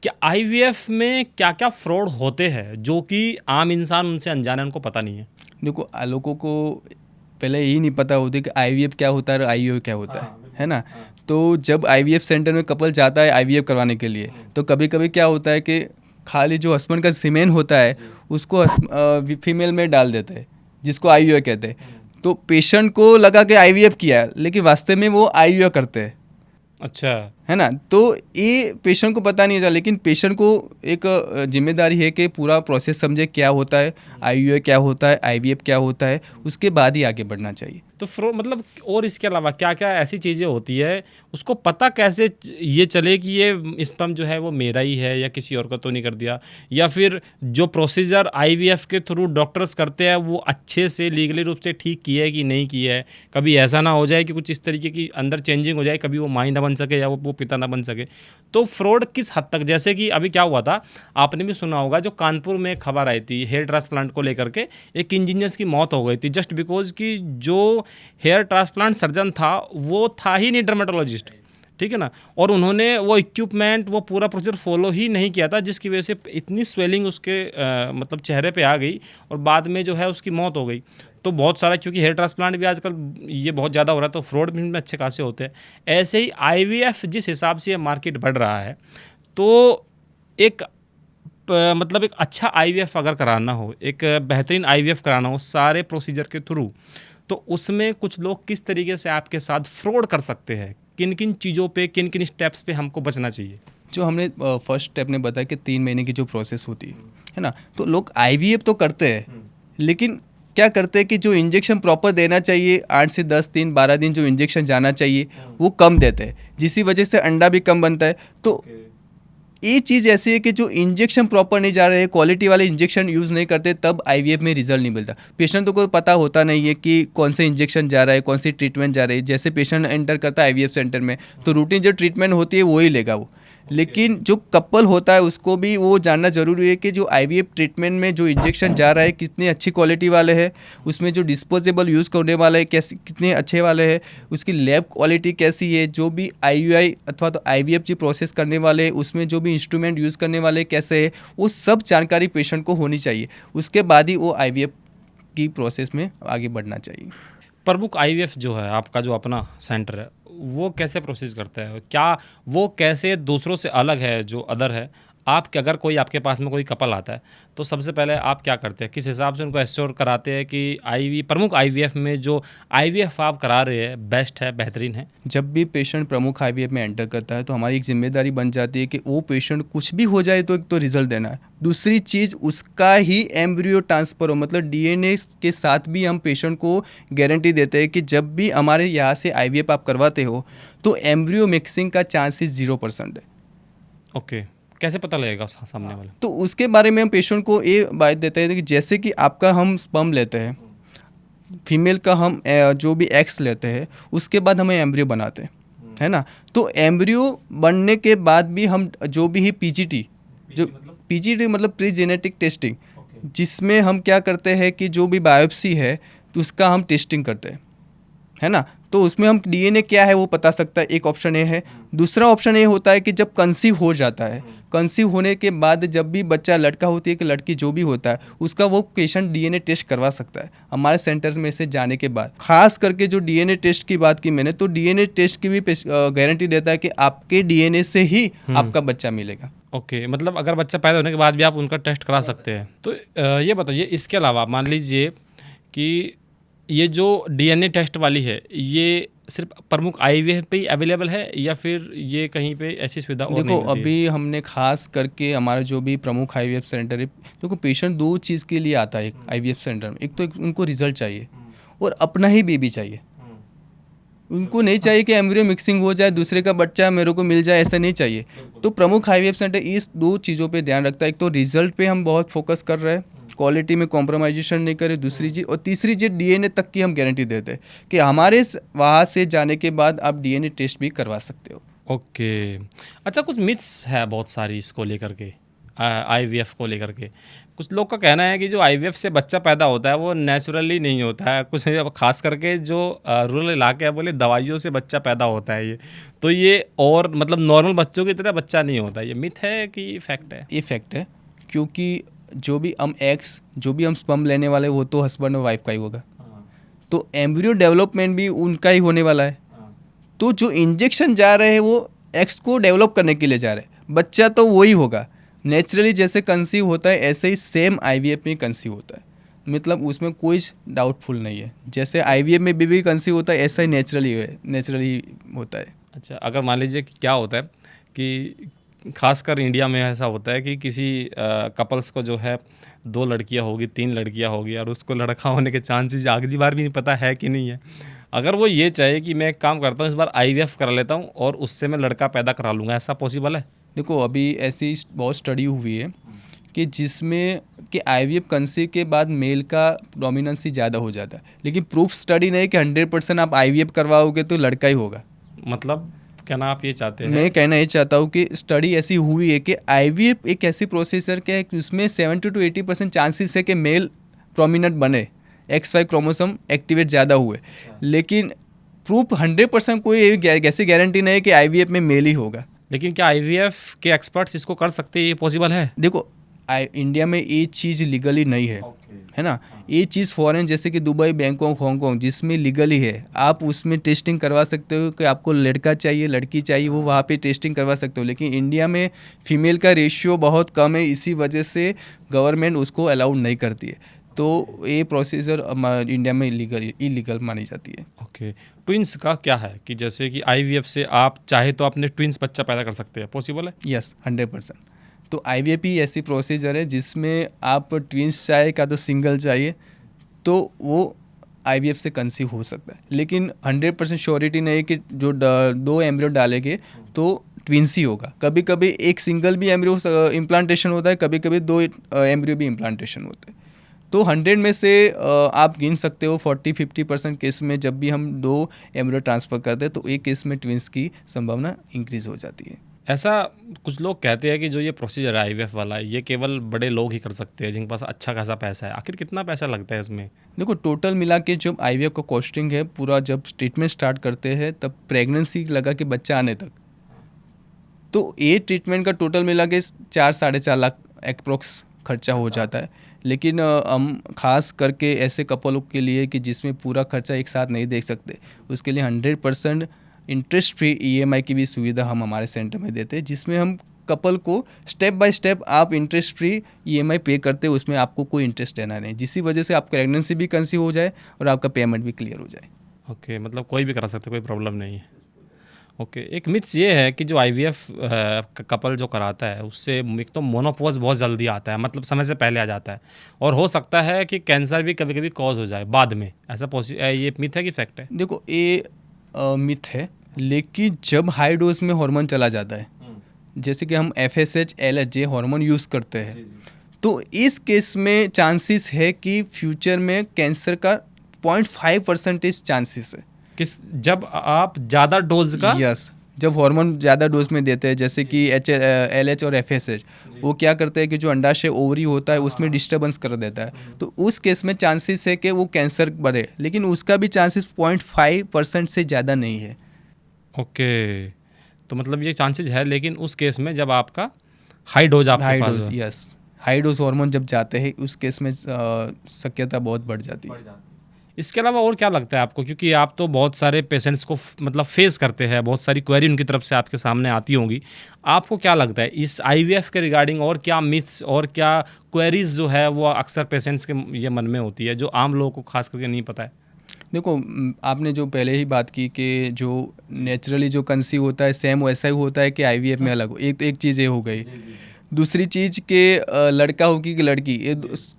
क्या आईवीएफ में क्या क्या फ्रॉड होते हैं जो कि आम इंसान उनसे अनजान है, उनको पता नहीं है? देखो, लोगों को पहले यही नहीं पता होती कि आईवीएफ क्या होता है और आईओ क्या होता है ना। तो जब आईवीएफ सेंटर में कपल जाता है आईवीएफ करवाने के लिए, तो कभी कभी क्या होता है कि खाली जो हस्बैंड का सीमेन होता है उसको फीमेल में डाल देते हैं, जिसको आईओ कहते हैं। तो पेशेंट को लगा कि आईवीएफ किया है, लेकिन वास्तव में वो आईओ करते हैं, अच्छा, है ना। तो ये पेशेंट को पता नहीं चला, लेकिन पेशेंट को एक जिम्मेदारी है कि पूरा प्रोसेस समझे, क्या होता है आईयूआई, क्या होता है आईवीएफ, क्या होता है, उसके बाद ही आगे बढ़ना चाहिए। तो मतलब और इसके अलावा क्या क्या ऐसी चीज़ें होती है, उसको पता कैसे ये चले कि ये स्पर्म जो है वो मेरा ही है या किसी और का तो नहीं कर दिया, या फिर जो प्रोसीजर आईवीएफ के थ्रू डॉक्टर्स करते हैं वो अच्छे से लीगली रूप से ठीक किया है कि नहीं किया है? कभी ऐसा ना हो जाए कि कुछ इस तरीके की अंदर चेंजिंग हो जाए, कभी वो माँ ना बन सके या वो पिता ना बन सके। तो फ्रॉड किस हद तक, जैसे कि अभी क्या हुआ था, आपने भी सुना होगा, जो कानपुर में खबर आई थी हेयर ट्रांसप्लांट को लेकर के, एक इंजीनियर्स की मौत हो गई थी जस्ट बिकॉज कि जो हेयर ट्रांसप्लांट सर्जन था वो था ही नहीं डर्मेटोलॉजिस्ट, ठीक है ना, और उन्होंने वो इक्विपमेंट, वो पूरा प्रोसीजर फॉलो ही नहीं किया था, जिसकी वजह से इतनी स्वेलिंग उसके मतलब चेहरे पे आ गई और बाद में जो है उसकी मौत हो गई। तो बहुत सारा, क्योंकि हेयर ट्रांसप्लांट भी आजकल ये बहुत ज़्यादा हो रहा है, तो फ्रॉड भी इनमें अच्छे खासे होते हैं। ऐसे ही आईवीएफ जिस हिसाब से ये मार्केट बढ़ रहा है, तो एक मतलब एक अच्छा आईवीएफ अगर कराना हो, एक बेहतरीन आईवीएफ कराना हो सारे प्रोसीजर के थ्रू, तो उसमें कुछ लोग किस तरीके से आपके साथ फ्रॉड कर सकते हैं? किन किन चीज़ों पे, किन किन स्टेप्स पे हमको बचना चाहिए? जो हमने फर्स्ट स्टेप ने बताया कि 3 महीने की जो प्रोसेस होती है ना, तो लोग आईवीएफ तो करते हैं, लेकिन क्या करते हैं कि जो इंजेक्शन प्रॉपर देना चाहिए, 8 से 10 दिन 12 दिन जो इंजेक्शन जाना चाहिए वो कम देते हैं, जिसकी वजह से अंडा भी कम बनता है। तो ये चीज़ ऐसी है कि जो इंजेक्शन प्रॉपर नहीं जा रहे हैं, क्वालिटी वाले इंजेक्शन यूज़ नहीं करते, तब आईवीएफ में रिजल्ट नहीं मिलता। पेशेंट को पता होता नहीं है कि कौन से इंजेक्शन जा रहा है, कौन सी ट्रीटमेंट जा रही है। जैसे पेशेंट एंटर करता है आईवीएफ सेंटर में, तो रूटीन जो ट्रीटमेंट होती है वही लेगा वो, लेकिन जो कपल होता है उसको भी वो जानना ज़रूरी है कि जो आईवीएफ ट्रीटमेंट में जो इंजेक्शन जा रहा है कितनी अच्छी क्वालिटी वाले है, उसमें जो डिस्पोजेबल यूज़ करने वाले है कैसे, कितने अच्छे वाले हैं, उसकी लैब क्वालिटी कैसी है, जो भी आईयूआई अथवा तो आईवीएफ जी प्रोसेस करने वाले उसमें जो भी इंस्ट्रूमेंट यूज़ करने वाले कैसे है, वो सब जानकारी पेशेंट को होनी चाहिए। उसके बाद ही वो आईवीएफ की प्रोसेस में आगे बढ़ना चाहिए। प्रमुख आईवीएफ जो है आपका, जो अपना सेंटर है, वो कैसे प्रोसेस करता है? क्या वो कैसे दूसरों से अलग है, जो अदर है? आप अगर कोई आपके पास में कोई कपल आता है, तो सबसे पहले आप क्या करते हैं, किस हिसाब से उनको एश्योर कराते हैं कि प्रमुख आईवीएफ में जो आईवीएफ आप करा रहे हैं बेस्ट है, बेहतरीन है? जब भी पेशेंट प्रमुख आईवीएफ में एंटर करता है तो हमारी एक जिम्मेदारी बन जाती है कि वो पेशेंट कुछ भी हो जाए तो एक तो रिजल्ट देना है, दूसरी चीज़ उसका ही एम्ब्रियो ट्रांसफ़र हो, मतलब डीएनए के साथ भी हम पेशेंट को गारंटी देते हैं कि जब भी हमारे यहाँ से आईवीएफ आप करवाते हो तो एम्ब्रियो मिक्सिंग का चांसेस 0% है। ओके, कैसे पता लगेगा सामने वाला? तो उसके बारे में हम पेशेंट को ये बात देते हैं कि जैसे कि आपका हम स्पर्म लेते हैं, फीमेल का हम जो भी एक्स लेते हैं, उसके बाद हमें एम्ब्रियो बनाते हैं, है ना। तो एम्ब्रियो बनने के बाद भी हम जो भी ही पीजीटी, जो पीजीटी मतलब प्री जेनेटिक टेस्टिंग, जिसमें हम क्या करते हैं कि जो भी बायोप्सी है तो उसका हम टेस्टिंग करते हैं, है ना। तो उसमें हम डीएनए क्या है वो बता सकता है, एक ऑप्शन ये है। दूसरा ऑप्शन ये होता है कि जब कंसीव हो जाता है, कंसीव होने के बाद जब भी बच्चा लड़का होती है कि लड़की जो भी होता है, उसका वो पेशेंट डीएनए टेस्ट करवा सकता है हमारे सेंटर में से जाने के बाद। खास करके जो डीएनए टेस्ट की बात की मैंने, तो डीएनए टेस्ट की भी गारंटी देता है कि आपके डीएनए से ही आपका बच्चा मिलेगा। ओके, मतलब अगर बच्चा पैदा होने के बाद भी आप उनका टेस्ट करा सकते हैं। तो ये बताइए, इसके अलावा मान लीजिए कि ये जो डीएनए टेस्ट वाली है, ये सिर्फ प्रमुख आईवीएफ पे ही अवेलेबल है या फिर ये कहीं पे ऐसी सुविधा और नहीं देखो, मिलती है? अभी हमने खास करके हमारा जो भी प्रमुख आईवीएफ सेंटर है, देखो पेशेंट 2 चीज़ के लिए आता है आईवीएफ सेंटर में। एक तो उनको रिजल्ट चाहिए और अपना ही बेबी चाहिए। उनको नहीं चाहिए कि एम्ब्रियो मिक्सिंग हो जाए, दूसरे का बच्चा मेरे को मिल जाए, ऐसा नहीं चाहिए। तो प्रमुख आईवीएफ सेंटर इस 2 चीज़ों पे ध्यान रखता है। एक तो रिजल्ट पे हम बहुत फोकस कर रहे हैं, क्वालिटी में कॉम्प्रोमाइजेशन नहीं करे, दूसरी चीज़, और तीसरी चीज़ डीएनए तक की हम गारंटी देते हैं कि हमारे वहाँ से जाने के बाद आप डीएनए टेस्ट भी करवा सकते हो। ओके। अच्छा, कुछ मिथ्स है बहुत सारी इसको लेकर के, आईवीएफ को लेकर के। कुछ लोग का कहना है कि जो आईवीएफ से बच्चा पैदा होता है वो नेचुरली नहीं होता है, कुछ खास करके जो रूरल इलाके हैं बोले दवाइयों से बच्चा पैदा होता है ये, तो ये और मतलब नॉर्मल बच्चों की तरह बच्चा नहीं होता। ये मिथ है कि फैक्ट है? ये फैक्ट है, क्योंकि जो भी हम एग्स, जो भी हम स्पर्म लेने वाले वो तो हस्बैंड और वाइफ का ही होगा, तो एम्ब्रियो डेवलपमेंट भी उनका ही होने वाला है। तो जो इंजेक्शन जा रहे हैं वो एग्स को डेवलप करने के लिए जा रहे हैं, बच्चा तो वही होगा नेचुरली, जैसे कंसीव होता है ऐसे ही सेम आईवीएफ में कंसीव होता है, मतलब उसमें कोई डाउटफुल नहीं है। जैसे आईवीएफ में बेबी कंसीव होता है ऐसा ही नेचुरली होता है। अच्छा, अगर मान लीजिए कि क्या होता है कि खासकर इंडिया में ऐसा होता है कि किसी कपल्स को जो है 2 लड़कियां होगी, 3 लड़कियां होगी और उसको लड़का होने के चांसेस अगली बार भी नहीं पता है कि नहीं है। अगर वो ये चाहे कि मैं एक काम करता हूँ इस बार आईवीएफ करा लेता हूँ और उससे मैं लड़का पैदा करा लूँगा, ऐसा पॉसिबल है? देखो, अभी ऐसी बहुत स्टडी हुई है कि जिसमें कि आईवीएफ कंसीव के बाद मेल का डोमिनेंसी ज़्यादा हो जाता है, लेकिन प्रूफ स्टडी नहीं कि 100% आप आईवीएफ करवाओगे तो लड़का ही होगा। मतलब कहना आप ये चाहते हैं? मैं कहना ये चाहता हूँ कि स्टडी ऐसी हुई है कि आईवीएफ एक ऐसी प्रोसेसर है कि उसमें 70 to 80% चांसेस है कि मेल प्रोमिनेंट बने, XY क्रोमोसोम एक्टिवेट ज़्यादा हुए, लेकिन प्रूफ 100% कोई ऐसी गारंटी नहीं है कि आईवीएफ में मेल ही होगा। लेकिन क्या आईवीएफ के एक्सपर्ट्स इसको कर सकते हैं, ये पॉसिबल है? देखो, इंडिया में ये चीज़ लीगली नहीं है ना, ये चीज़ फॉरेन जैसे कि दुबई, बैंकॉक, हांगकॉन्ग जिसमें लीगली है, आप उसमें टेस्टिंग करवा सकते हो कि आपको लड़का चाहिए लड़की चाहिए, वो वहाँ पे टेस्टिंग करवा सकते हो। लेकिन इंडिया में फीमेल का रेशियो बहुत कम है, इसी वजह से गवर्नमेंट उसको अलाउड नहीं करती है, तो ये प्रोसीजर इंडिया में इलीगल मानी जाती है। ओके। ट्विंस का क्या है कि जैसे कि आईवीएफ से आप चाहे तो अपने ट्विंस बच्चा पैदा कर सकते हैं, पॉसिबल है? यस, 100%। तो आईवीएफ ही ऐसी प्रोसीजर है जिसमें आप ट्विंस चाहे का तो सिंगल चाहिए तो वो आईवीएफ से कंसीव हो सकता है, लेकिन 100% श्योरिटी नहीं कि जो 2 एम्ब्रियो डालेंगे तो ट्विंस ही होगा। कभी कभी एक सिंगल भी एम्ब्रियो इम्प्लांटेशन होता है, कभी कभी 2 एम्ब्रियो भी इम्प्लांटेशन होते हैं। तो 100 में से आप गिन सकते हो 40-50% केस में जब भी हम 2 एम्ब्रियो ट्रांसफ़र करते हैं तो एक केस में ट्विंस की संभावना इंक्रीज़ हो जाती है। ऐसा कुछ लोग कहते हैं कि जो ये प्रोसीजर है आईवीएफ वाला, ये केवल बड़े लोग ही कर सकते हैं जिनके पास अच्छा खासा पैसा है। आखिर कितना पैसा लगता है इसमें? देखो, टोटल मिला के जब आईवीएफ का कॉस्टिंग है पूरा, जब ट्रीटमेंट स्टार्ट करते हैं तब प्रेगनेंसी लगा के बच्चा आने तक, तो ये ट्रीटमेंट का टोटल मिला के 4-4.5 लाख अप्रोक्स खर्चा हो जाता है। लेकिन हम खास करके ऐसे कपलों के लिए कि जिसमें पूरा खर्चा एक साथ नहीं देख सकते, उसके लिए 100% इंटरेस्ट फ्री ईएमआई की भी सुविधा हम हमारे सेंटर में देते हैं, जिसमें हम कपल को स्टेप बाय स्टेप आप इंटरेस्ट फ्री ईएमआई पे करते हो, उसमें आपको कोई इंटरेस्ट देना नहीं, जिसकी वजह से आपका प्रेगनेंसी भी कंसीव हो जाए और आपका पेमेंट भी क्लियर हो जाए। ओके, मतलब कोई भी करा सकता है, कोई प्रॉब्लम नहीं है। ओके। एक मिथ्स ये है कि जो आईवीएफ कपल जो कराता है उससे एक तो मोनोपॉज बहुत जल्दी आता है, मतलब समय से पहले आ जाता है, और हो सकता है कि कैंसर भी कभी कभी कॉज हो जाए बाद में, ऐसा ये मिथ है कि फैक्ट है? देखो, ये मिथ है, लेकिन जब हाई डोज में हार्मोन चला जाता है, जैसे कि हम FSH LH हार्मोन यूज़ करते हैं, तो इस केस में चांसेस है कि फ्यूचर में कैंसर का 0.5% चांसेस है। जब आप ज़्यादा डोज का? यस, जब हार्मोन ज़्यादा डोज में देते हैं, जैसे कि LH और FSH, वो क्या करते हैं कि जो अंडाशय ओवरी होता है उसमें डिस्टर्बेंस कर देता है, तो उस केस में चांसेस है कि वो कैंसर बढ़े, लेकिन उसका भी चांसेस 0.5% से ज़्यादा नहीं है। ओके, तो मतलब ये चांसेस है, लेकिन उस केस में जब आपका हाई डोज आपके पास हो। यस, हाई डोज हार्मोन जब जाते हैं उस केस में शक्यता बहुत बढ़ जाती है। इसके अलावा और क्या लगता है आपको, क्योंकि आप तो बहुत सारे पेशेंट्स को मतलब फेस करते हैं, बहुत सारी क्वेरी उनकी तरफ से आपके सामने आती होंगी, आपको क्या लगता है इस आईवीएफ के रिगार्डिंग और क्या मिथ्स और क्या क्वेरीज जो है वो अक्सर पेशेंट्स के ये मन में होती है जो आम लोगों को खास करके नहीं पता है? देखो, आपने जो पहले ही बात की कि जो नेचुरली जो कंसीव होता है सेम वैसा ही होता है कि आईवीएफ में अलग हो, एक चीज़ ये हो गई। दूसरी चीज़ के लड़का हो कि लड़की, ये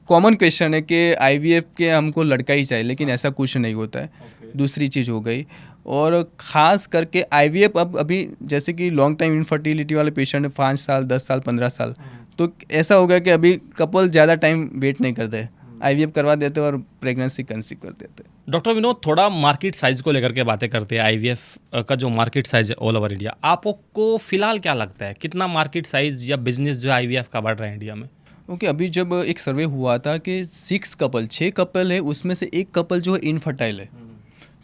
कॉमन क्वेश्चन है कि आईवीएफ के हमको लड़का ही चाहिए, लेकिन ऐसा कुछ नहीं होता है। दूसरी चीज़ हो गई, और ख़ास करके आईवीएफ अब अभी जैसे कि लॉन्ग टाइम इनफर्टिलिटी वाले पेशेंट है 5 साल 10 साल 15 साल, तो ऐसा होगा कि अभी कपल ज़्यादा टाइम वेट नहीं करते, आईवीएफ करवा देते और प्रेगनेंसी कंसीव कर देते। डॉक्टर विनोद, थोड़ा मार्केट साइज को लेकर के बातें करते हैं। आईवीएफ का जो मार्केट साइज है ऑल ओवर इंडिया, आपको फिलहाल क्या लगता है कितना मार्केट साइज या बिजनेस जो है आईवीएफ का बढ़ रहा है इंडिया में? ओके, अभी जब एक सर्वे हुआ था कि 6 कपल है, उसमें से एक कपल जो है इनफर्टाइल है।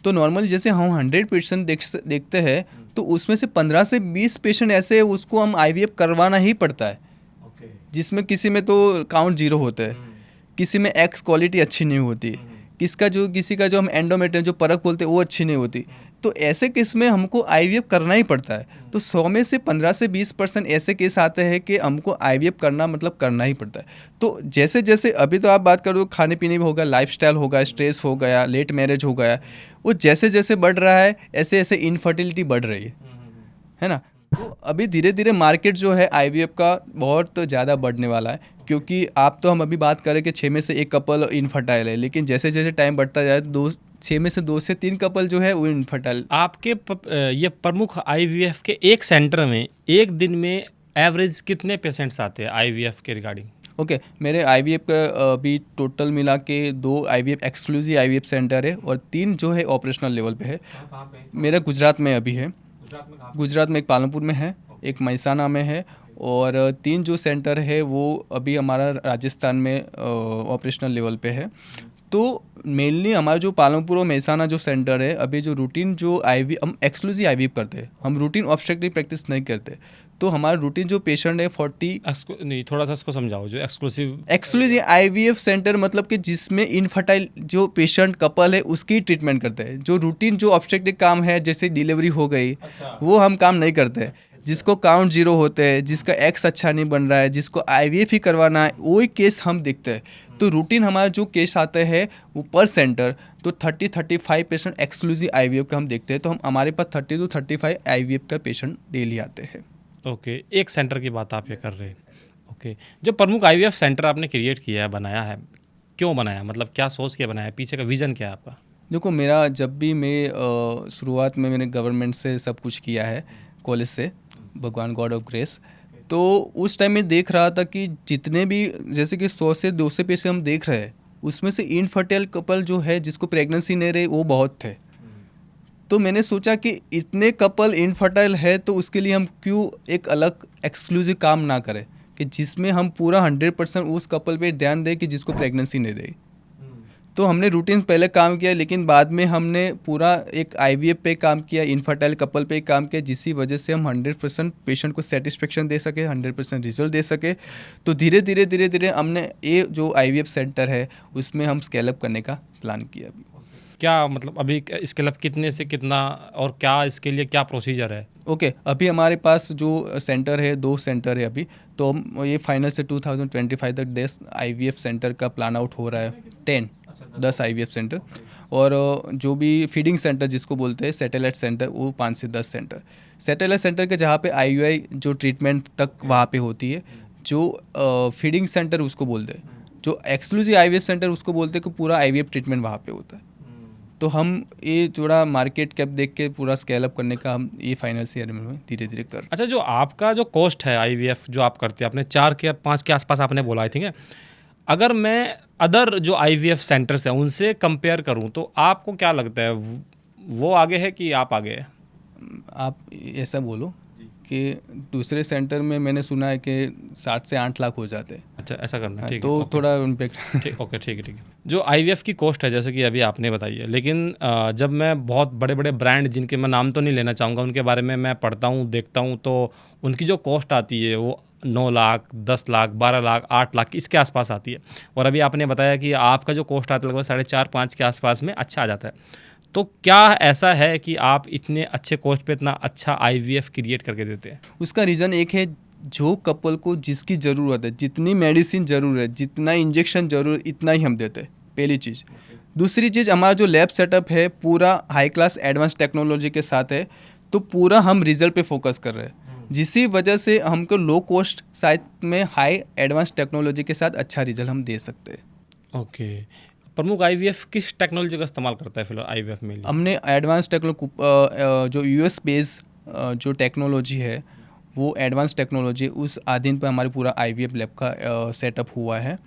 तो नॉर्मली जैसे हम 100% देखते हैं, तो उसमें से 15 से 20 पेशेंट ऐसे है उसको हम आईवीएफ करवाना ही पड़ता है, जिसमें किसी में तो काउंट 0 होता है, किसी में एक्स क्वालिटी अच्छी नहीं होती, किसी का जो हम एंडोमेट्रियम जो परख बोलते हैं वो अच्छी नहीं होती। तो ऐसे केस में हमको आईवीएफ करना ही पड़ता है। तो 100 में से 15 से 20% ऐसे केस आते हैं कि हमको आईवीएफ करना मतलब करना ही पड़ता है। तो जैसे जैसे अभी तो आप बात करो, खाने पीने में होगा, लाइफस्टाइल होगा, स्ट्रेस हो गया, लेट मैरिज हो गया, वो जैसे जैसे बढ़ रहा है ऐसे ऐसे इनफर्टिलिटी बढ़ रही है ना। तो अभी धीरे धीरे मार्केट जो है आईवीएफ का बहुत ज़्यादा बढ़ने वाला है, क्योंकि आप तो हम अभी बात करें कि 6 में से 1 कपल इनफर्टाइल है, लेकिन जैसे जैसे टाइम बढ़ता जाए तो 6 में से 2 से 3 कपल जो है वो इनफर्टाइल। आपके ये प्रमुख आईवीएफ के एक सेंटर में एक दिन में एवरेज कितने पेशेंट्स आते हैं आईवीएफ के रिगार्डिंग? ओके, मेरे आईवीएफ का अभी टोटल मिला के 2 आईवीएफ एक्सक्लूसिव आईवीएफ सेंटर है और 3 जो है ऑपरेशनल लेवल पे है। मेरा गुजरात में अभी है, गुजरात में एक पालनपुर में है, एक महसाना में है, और 3 जो सेंटर है वो अभी हमारा राजस्थान में ऑपरेशनल लेवल पे है। तो मेनली हमारा जो पालनपुर और महसाना जो सेंटर है, अभी जो रूटीन जो हम एक्सक्लूसिव आईवीएफ करते हैं, हम रूटीन ऑब्स्टेट्रिक प्रैक्टिस नहीं करते। तो हमारा रूटीन जो पेशेंट है 40 नहीं, थोड़ा सा इसको समझाओ। जो एक्सक्लूसिव आईवीएफ सेंटर मतलब कि जिसमें इनफर्टाइल जो पेशेंट कपल है उसकी ट्रीटमेंट करते हैं। जो रूटीन जो ऑब्स्टेट्रिक काम है जैसे डिलीवरी हो गई, वो हम काम नहीं करते। जिसको काउंट 0 होते हैं, जिसका एक्स अच्छा नहीं बन रहा है, जिसको आईवीएफ ही करवाना है, वही केस हम देखते हैं। तो रूटीन हमारा जो केस आते हैं वो पर सेंटर तो 30-35 पेशेंट एक्सक्लूसिव आईवीएफ का हम देखते हैं। तो हमारे पास 30 to 35 आईवीएफ का पेशेंट डेली आते हैं। ओके, एक सेंटर की बात आप ये कर रहे हैं। ओके, जो प्रमुख आईवीएफ सेंटर आपने क्रिएट किया है, बनाया है, क्यों बनाया, मतलब क्या सोच के बनाया, पीछे का विजन क्या है आपका? देखो, मेरा जब भी मैं शुरुआत में मैंने गवर्नमेंट से सब कुछ किया है, कॉलेज से, भगवान गॉड ऑफ ग्रेस। तो उस टाइम में देख रहा था कि जितने भी जैसे कि 100 से 200 पेशेंट हम देख रहे हैं, उसमें से इनफर्टाइल कपल जो है जिसको प्रेगनेंसी नहीं रही वो बहुत थे। तो मैंने सोचा कि इतने कपल इनफर्टाइल है तो उसके लिए हम क्यों एक अलग एक्सक्लूसिव काम ना करें कि जिसमें हम पूरा 100% उस कपल पे ध्यान दें कि जिसको प्रेगनेंसी नहीं रही। तो हमने रूटीन पहले काम किया, लेकिन बाद में हमने पूरा एक आईवीएफ पे काम किया, इनफर्टाइल कपल पे काम किया, जिसकी वजह से हम 100% पेशेंट को सेटिस्फेक्शन दे सके, 100% रिजल्ट दे सके। तो धीरे धीरे हमने ये जो आईवीएफ सेंटर है उसमें हम स्केल अप करने का प्लान किया। अभी क्या मतलब अभी स्केल अप कितने से कितना, और क्या इसके लिए क्या प्रोसीजर है? ओके, अभी हमारे पास जो सेंटर है 2 सेंटर है अभी। तो हम ये फाइनल से 2025 तक 10 आईवीएफ सेंटर का प्लान आउट हो रहा है, 10 आईवीएफ सेंटर। और जो भी फीडिंग सेंटर जिसको बोलते हैं सैटेलाइट सेंटर, वो 5 से 10 सेंटर। सैटेलाइट सेंटर के जहाँ पे आईयूआई जो ट्रीटमेंट तक वहाँ पे होती है, जो फीडिंग सेंटर उसको बोलते हैं, जो एक्सक्लूसिव आईवीएफ सेंटर उसको बोलते हैं कि पूरा आईवीएफ ट्रीटमेंट वहाँ पे होता है। तो हम ये थोड़ा मार्केट कैप देख के पूरा स्केल अप करने का हम ये फाइनेंशियल ईयर में धीरे धीरे कर। अच्छा, जो आपका जो कॉस्ट है आईवीएफ जो आप करते हैं, आपने 4 के 5 के आसपास आपने बोला आई थिंक, अगर मैं अदर जो आईवीएफ सेंटर्स हैं उनसे कंपेयर करूं तो आपको क्या लगता है, वो आगे है कि आप आगे है? आप ऐसा बोलो कि दूसरे सेंटर में मैंने सुना है कि 7 से 8 लाख हो जाते हैं। अच्छा, ऐसा करना है, ठीक तो है, थोड़ा इम्पैक्ट। ठीक, ओके, ठीक है। जो आईवीएफ की कॉस्ट है जैसे कि अभी आपने बताई है, लेकिन जब मैं बहुत बड़े बड़े ब्रांड जिनके मैं नाम तो नहीं लेना चाहूँगा उनके बारे में मैं पढ़ता हूँ, देखता हूँ, तो उनकी जो कॉस्ट आती है वो 9 लाख, 10 लाख, 12 लाख, 8 लाख इसके आसपास आती है। और अभी आपने बताया कि आपका जो कॉस्ट आता है लगभग 4.5-5 के आसपास में अच्छा आ जाता है। तो क्या ऐसा है कि आप इतने अच्छे कॉस्ट पे इतना अच्छा आईवीएफ क्रिएट करके देते हैं? उसका रीज़न एक है, जो कपल को जिसकी ज़रूरत है, जितनी मेडिसिन ज़रूर है, जितना इंजेक्शन ज़रूर है, इतना ही हम देते हैं, पहली चीज़। दूसरी चीज़, हमारा जो लैब सेटअप है पूरा हाई क्लास एडवांस टेक्नोलॉजी के साथ है। तो पूरा हम रिजल्ट पे फोकस कर रहे हैं, जिसी वजह से हमको लो कॉस्ट साइड में हाई एडवांस टेक्नोलॉजी के साथ अच्छा रिजल्ट हम दे सकते हैं। ओके, प्रमुख आईवीएफ किस टेक्नोलॉजी का इस्तेमाल करता है फिलहाल आईवीएफ में? हमने एडवांस टेक्नोलॉजी जो यूएस बेस्ड जो टेक्नोलॉजी है वो एडवांस टेक्नोलॉजी उस आधीन पर हमारे पूरा IVF लैब का सेटअप हुआ है।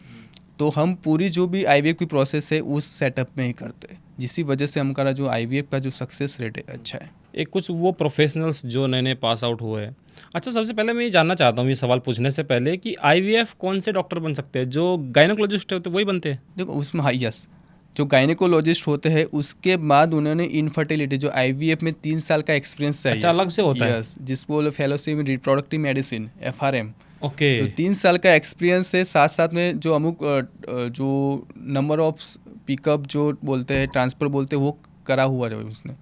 तो हम पूरी जो भी IVF की प्रोसेस है उस सेटअप में ही करते हैं, जिसकी वजह से हमारा जो IVF का जो सक्सेस रेट है अच्छा है। एक कुछ वो प्रोफेशनल्स जो नए नए पास आउट हुए हैं। अच्छा, सबसे पहले मैं ये जानना चाहता हूँ, ये सवाल पूछने से पहले, कि IVF कौन से डॉक्टर बन सकते हैं? जो गायनोकोलॉजिस्ट होते हैं वही बनते हैं? देखो उसमें हाँ यस, जो गायनेकोलॉजिस्ट होते हैं उसके बाद उन्होंने इनफर्टिलिटी जो IVF में 3 साल का एक्सपीरियंस चाहिए। अच्छा, अलग से होता है? यस, जिसको बोलो fellowship in reproductive medicine FRM। Okay. तो 3 साल का एक्सपीरियंस है, साथ साथ में जो अमुक जो नंबर ऑफ पिकअप जो बोलते हैं, ट्रांसफ़र बोलते हैं, वो करा हुआ है उसने,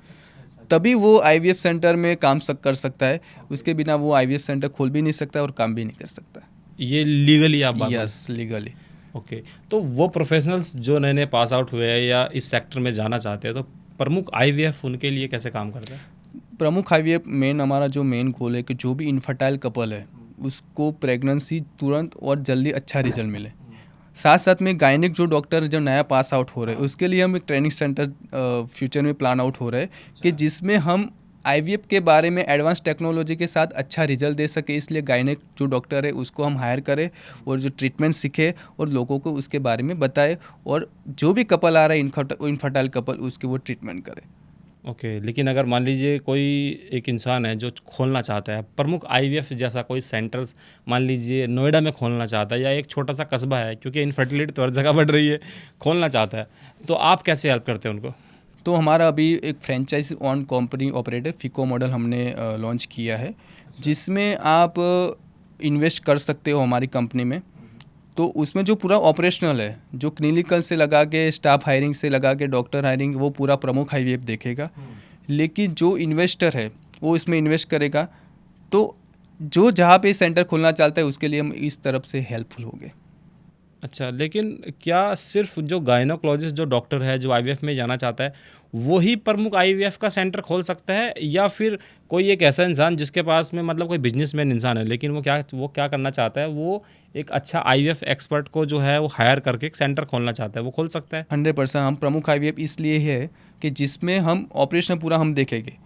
तभी वो IVF सेंटर में काम कर सकता है। उसके बिना वो IVF सेंटर खोल भी नहीं सकता और काम भी नहीं कर सकता। ये लीगली आप बात? Yes, legally. ओके। तो वो प्रोफेशनल्स जो नए नए पास आउट हुए हैं या इस सेक्टर में जाना चाहते हैं, तो प्रमुख IVF उनके लिए कैसे काम करता है? प्रमुख IVF मेन हमारा जो मेन गोल है कि जो भी इनफर्टाइल कपल है उसको प्रेगनेंसी तुरंत और जल्दी अच्छा रिजल्ट मिले। साथ साथ में गायनिक जो डॉक्टर जो नया पास आउट हो रहे हैं उसके लिए हम एक ट्रेनिंग सेंटर फ्यूचर में प्लान आउट हो रहा है कि जिसमें हम IVF के बारे में एडवांस टेक्नोलॉजी के साथ अच्छा रिजल्ट दे सके। इसलिए गायनिक जो डॉक्टर है उसको हम हायर करें और जो ट्रीटमेंट सीखे और लोगों को उसके बारे में बताए, और जो भी कपल आ रहा है इनफर्टाइल कपल उसके वो ट्रीटमेंट करें। ओके। लेकिन अगर मान लीजिए कोई एक इंसान है जो खोलना चाहता है प्रमुख IVF जैसा कोई सेंटर्स, मान लीजिए नोएडा में खोलना चाहता है, या एक छोटा सा कस्बा है, क्योंकि इनफर्टिलिटी तो हर जगह बढ़ रही है, खोलना चाहता है, तो आप कैसे हेल्प करते हैं उनको? तो हमारा अभी एक franchisee on company operator FICO model हमने लॉन्च किया है, जिसमें आप इन्वेस्ट कर सकते हो हमारी कंपनी में। तो उसमें जो पूरा ऑपरेशनल है, जो क्लिनिकल से लगा के स्टाफ हायरिंग से लगा के डॉक्टर हायरिंग, वो पूरा प्रमुख IVF देखेगा। लेकिन जो इन्वेस्टर है वो इसमें इन्वेस्ट करेगा। तो जो जहाँ पे सेंटर खोलना चाहता है उसके लिए हम इस तरफ से हेल्पफुल होंगे। अच्छा, लेकिन क्या सिर्फ जो गायनोकोलॉजिस्ट जो डॉक्टर है जो IVF में जाना चाहता है वही प्रमुख IVF का सेंटर खोल सकता है, या फिर कोई एक ऐसा इंसान जिसके पास में मतलब कोई बिजनेसमैन इंसान है, लेकिन वो क्या करना चाहता है, वो एक अच्छा IVF एक्सपर्ट को जो है वो हायर करके एक सेंटर खोलना चाहता है, वो खोल सकता है? 100% हम प्रमुख IVF इसलिए है कि जिसमें हम ऑपरेशन पूरा हम देखेंगे।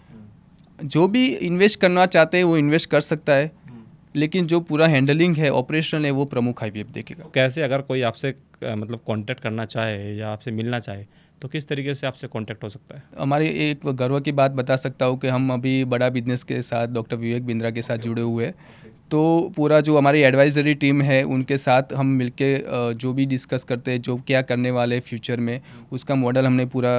जो भी इन्वेस्ट करना चाहते हैं वो इन्वेस्ट कर सकता है, लेकिन जो पूरा हैंडलिंग है ऑपरेशनल है वो प्रमुख IVF देखेगा। कैसे, अगर कोई आपसे मतलब कांटेक्ट करना चाहे या आपसे मिलना चाहे, तो किस तरीके से आपसे कांटेक्ट हो सकता है? हमारी एक गर्व की बात बता सकता हूँ कि हम अभी बड़ा बिजनेस के साथ डॉक्टर विवेक बिंद्रा के साथ जुड़े हुए हैं। तो पूरा जो हमारी एडवाइजरी टीम है उनके साथ हम मिलके जो भी डिस्कस करते हैं, जो क्या करने वाले फ्यूचर में, उसका मॉडल हमने पूरा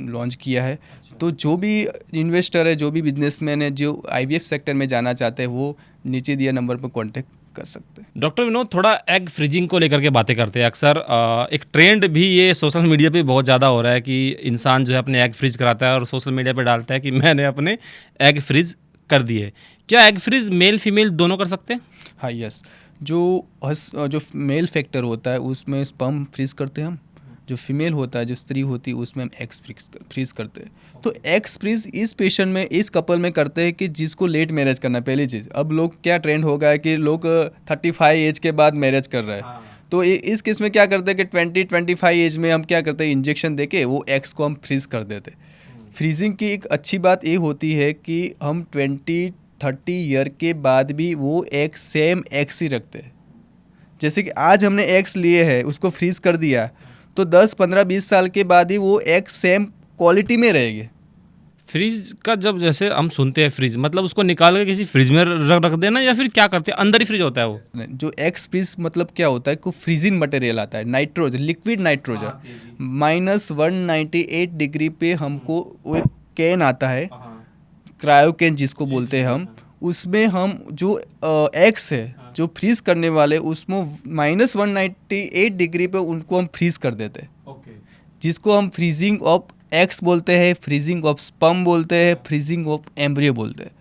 लॉन्च किया है। तो जो भी इन्वेस्टर है, जो भी बिजनेसमैन है, जो IVF सेक्टर में जाना चाहते हैं, वो नीचे दिए नंबर पर कॉन्टेक्ट कर सकते हैं। डॉक्टर विनोद, थोड़ा एग फ्रीजिंग को लेकर के बातें करते हैं। अक्सर एक ट्रेंड भी ये सोशल मीडिया पे बहुत ज़्यादा हो रहा है कि इंसान जो है अपने एग फ्रीज कराता है और सोशल मीडिया पे डालता है कि मैंने अपने एग फ्रीज कर दिए। क्या एग फ्रीज मेल फीमेल दोनों कर सकते हैं? हाँ यस, जो मेल फैक्टर होता है उसमें स्पर्म फ्रीज करते हैं हम, जो फीमेल होता है, जो स्त्री होती है, उसमें हम एग्स फ्रीज करते हैं। तो एग्स फ्रीज इस पेशेंट में, इस कपल में करते हैं कि जिसको लेट मैरिज करना है। पहली चीज़, अब लोग क्या ट्रेंड हो गया है कि लोग 35 एज के बाद मैरिज कर रहे हैं। तो इस केस में क्या करते हैं कि 20-25 एज में हम क्या करते हैं, इंजेक्शन देके वो एग्स को हम फ्रीज कर देते हैं। फ्रीजिंग की एक अच्छी बात ये होती है कि हम 20-30 ईयर के बाद भी वो एग सेम एग्स ही रखते हैं। जैसे कि आज हमने एग्स लिए हैं, उसको फ्रीज कर दिया, तो 10-15-20 साल के बाद ही वो एग सेम क्वालिटी में रहेगी। फ्रीज का जब जैसे हम सुनते हैं फ्रीज, मतलब उसको निकाल के किसी फ्रिज में रख देना, या फिर क्या करते हैं, अंदर ही फ्रीज होता है वो? जो एग्स फ्रीज मतलब क्या होता है कि फ्रीजिंग मटेरियल आता है, नाइट्रोजन, लिक्विड नाइट्रोजन, -198 डिग्री पे हमको वो एक कैन आता है, क्रायो कैन जिसको बोलते हैं हम, उसमें हम जो एग्स है जो फ्रीज करने वाले, उसमें -198 डिग्री पे उनको हम फ्रीज कर देते हैं, जिसको हम फ्रीजिंग ऑफ एग्स बोलते हैं, फ्रीजिंग ऑफ स्पर्म बोलते हैं, फ्रीजिंग ऑफ एम्ब्रियो बोलते हैं,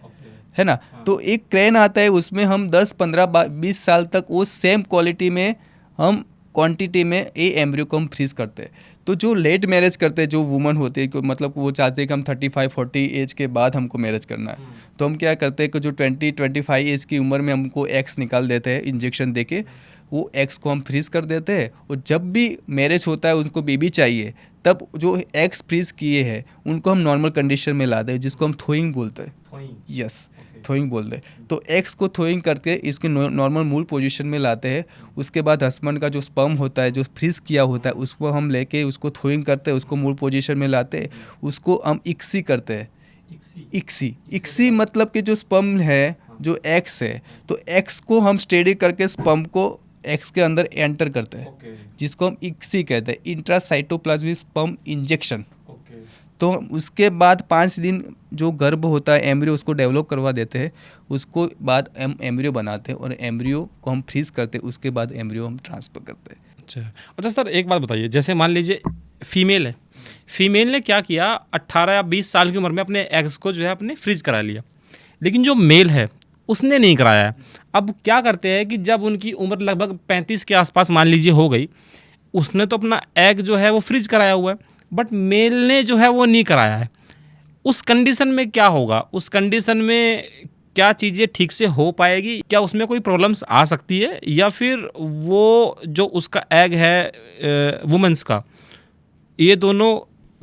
है ना। तो एक क्रेन आता है, उसमें हम 10-15-20 साल तक वो सेम क्वालिटी में, हम क्वांटिटी में ये एम्ब्रियो को हम फ्रीज करते हैं। तो जो लेट मैरिज करते हैं, जो वुमन होती है, मतलब वो चाहते हैं कि हम 35-40 एज के बाद हमको मैरिज करना है, तो हम क्या करते हैं कि जो 20-25 एज की उम्र में हमको एग्स निकाल देते हैं इंजेक्शन देके, वो एग्स को हम फ्रीज कर देते हैं। और जब भी मैरिज होता है, उनको बेबी चाहिए, तब जो एग्स फ्रीज किए हैं उनको हम नॉर्मल कंडीशन में ला दें, जिसको हम थोइंग बोलते हैं। यस, थ्रोइंग बोलते हैं। तो एग्स को थ्रोइंग करके इसके नॉर्मल मूल पोजीशन में लाते हैं। उसके बाद हस्बैंड का जो स्पर्म होता है, जो फ्रीज किया होता है, उसको हम लेके उसको थ्रोइंग करते हैं, उसको मूल पोजीशन में लाते हैं, उसको हम इक्सी करते हैं। इक्सी मतलब कि जो स्पर्म है, जो एग्स है, तो एग्स को हम स्टेडी करके स्पर्म को एग्स के अंदर एंटर करते हैं, जिसको हम इक्सी कहते हैं, इंट्रासाइटोप्लाज्मिक स्पर्म इंजेक्शन। तो उसके बाद 5 दिन जो गर्भ होता है एम्ब्रियो, उसको डेवलप करवा देते हैं। उसको बाद हम एम्ब्रियो बनाते हैं और एम्ब्रियो को हम फ्रीज करते हैं। उसके बाद एम्ब्रियो हम ट्रांसफ़र करते हैं। अच्छा सर, एक बात बताइए, जैसे मान लीजिए फीमेल है, फीमेल ने क्या किया, 18 या 20 साल की उम्र में अपने एग्स को जो है अपने फ्रीज करा लिया, लेकिन जो मेल है उसने नहीं कराया है। अब क्या करते हैं कि जब उनकी उम्र लगभग 35 के आसपास मान लीजिए हो गई, उसने तो अपना एग जो है वो फ्रीज कराया हुआ है, बट मेल ने जो है वो नहीं कराया है। उस कंडीशन में क्या होगा? उस कंडीशन में क्या चीज़ें ठीक से हो पाएगी? क्या उसमें कोई प्रॉब्लम्स आ सकती है, या फिर वो जो उसका एग है वुमेंस का, ये दोनों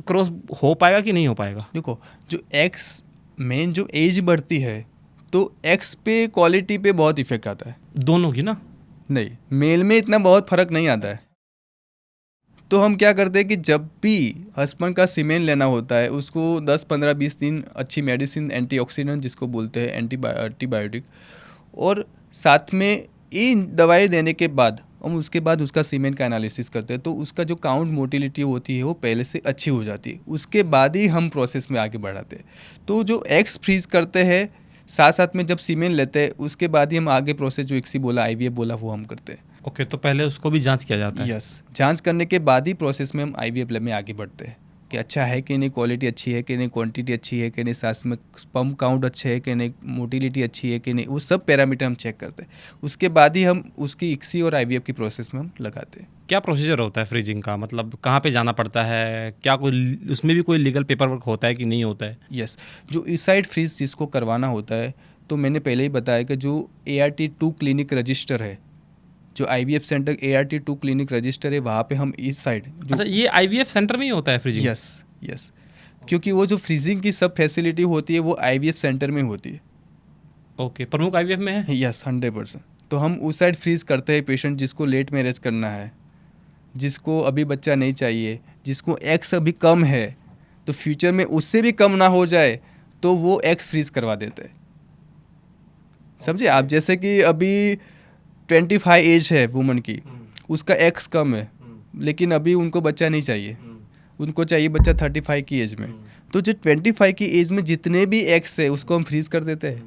क्रॉस हो पाएगा कि नहीं हो पाएगा? देखो, जो एक्स मेन जो एज बढ़ती है, तो एक्स पे क्वालिटी पे बहुत इफेक्ट आता है। दोनों की ना? नहीं, मेल में इतना बहुत फर्क नहीं आता है। तो हम क्या करते हैं कि जब भी हस्बैंड का सीमेन लेना होता है, उसको 10, 15, 20 दिन अच्छी मेडिसिन, एंटीऑक्सीडेंट जिसको बोलते हैं, एंटीबायोटिक, और साथ में ये दवाई देने के बाद हम उसके बाद उसका सीमेन का एनालिसिस करते हैं। तो उसका जो काउंट मोटिलिटी होती है वो पहले से अच्छी हो जाती है। उसके बाद ही हम प्रोसेस में आगे बढ़ाते हैं। तो जो एग्स फ्रीज करते हैं, साथ साथ में जब सीमेन लेते हैं, उसके बाद ही हम आगे प्रोसेस जो इक्सी बोला, आईवीएफ बोला, वो हम करते हैं। ओके, तो पहले उसको भी जांच किया जाता है? यस, जांच करने के बाद ही प्रोसेस में हम आईवीएफ में आगे बढ़ते हैं कि अच्छा है कि नहीं, क्वालिटी अच्छी है कि नहीं, क्वांटिटी अच्छी है कि नहीं, सांस में स्पर्म काउंट अच्छे है कि नहीं, मोटिलिटी अच्छी है कि नहीं, वो सब पैरामीटर हम चेक करते हैं। उसके बाद ही हम उसकी इक्सी और आईवीएफ की प्रोसेस में हम लगाते हैं। क्या प्रोसीजर होता है फ्रीजिंग का? मतलब कहाँ पे जाना पड़ता है? क्या कोई उसमें भी कोई लीगल पेपर वर्क होता है कि नहीं होता है? यस, जो ईसाइड फ्रीज जिसको करवाना होता है, तो मैंने पहले ही बताया कि जो ART2 क्लिनिक रजिस्टर है, जो IVF centre ART2 clinic register है, वहाँ पे हम इस साइड अच्छा, ये IVF सेंटर में ही होता है फ्रीजिंग? यस, क्योंकि वो जो फ्रीजिंग की सब फैसिलिटी होती है वो IVF सेंटर में होती है। ओके, प्रमुख IVF में है? यस, 100%। तो हम उस साइड फ्रीज करते हैं पेशेंट जिसको लेट मैरिज करना है, जिसको अभी बच्चा नहीं चाहिए, जिसको एक्स अभी कम है, तो फ्यूचर में उससे भी कम ना हो जाए, तो वो एक्स फ्रीज करवा देते हैं। समझे आप? जैसे कि अभी 25 एज है वुमन की, उसका एक्स कम है, लेकिन अभी उनको बच्चा नहीं चाहिए, उनको चाहिए बच्चा 35 की एज में। तो जो 25 की एज में जितने भी एक्स है उसको हम फ्रीज कर देते हैं।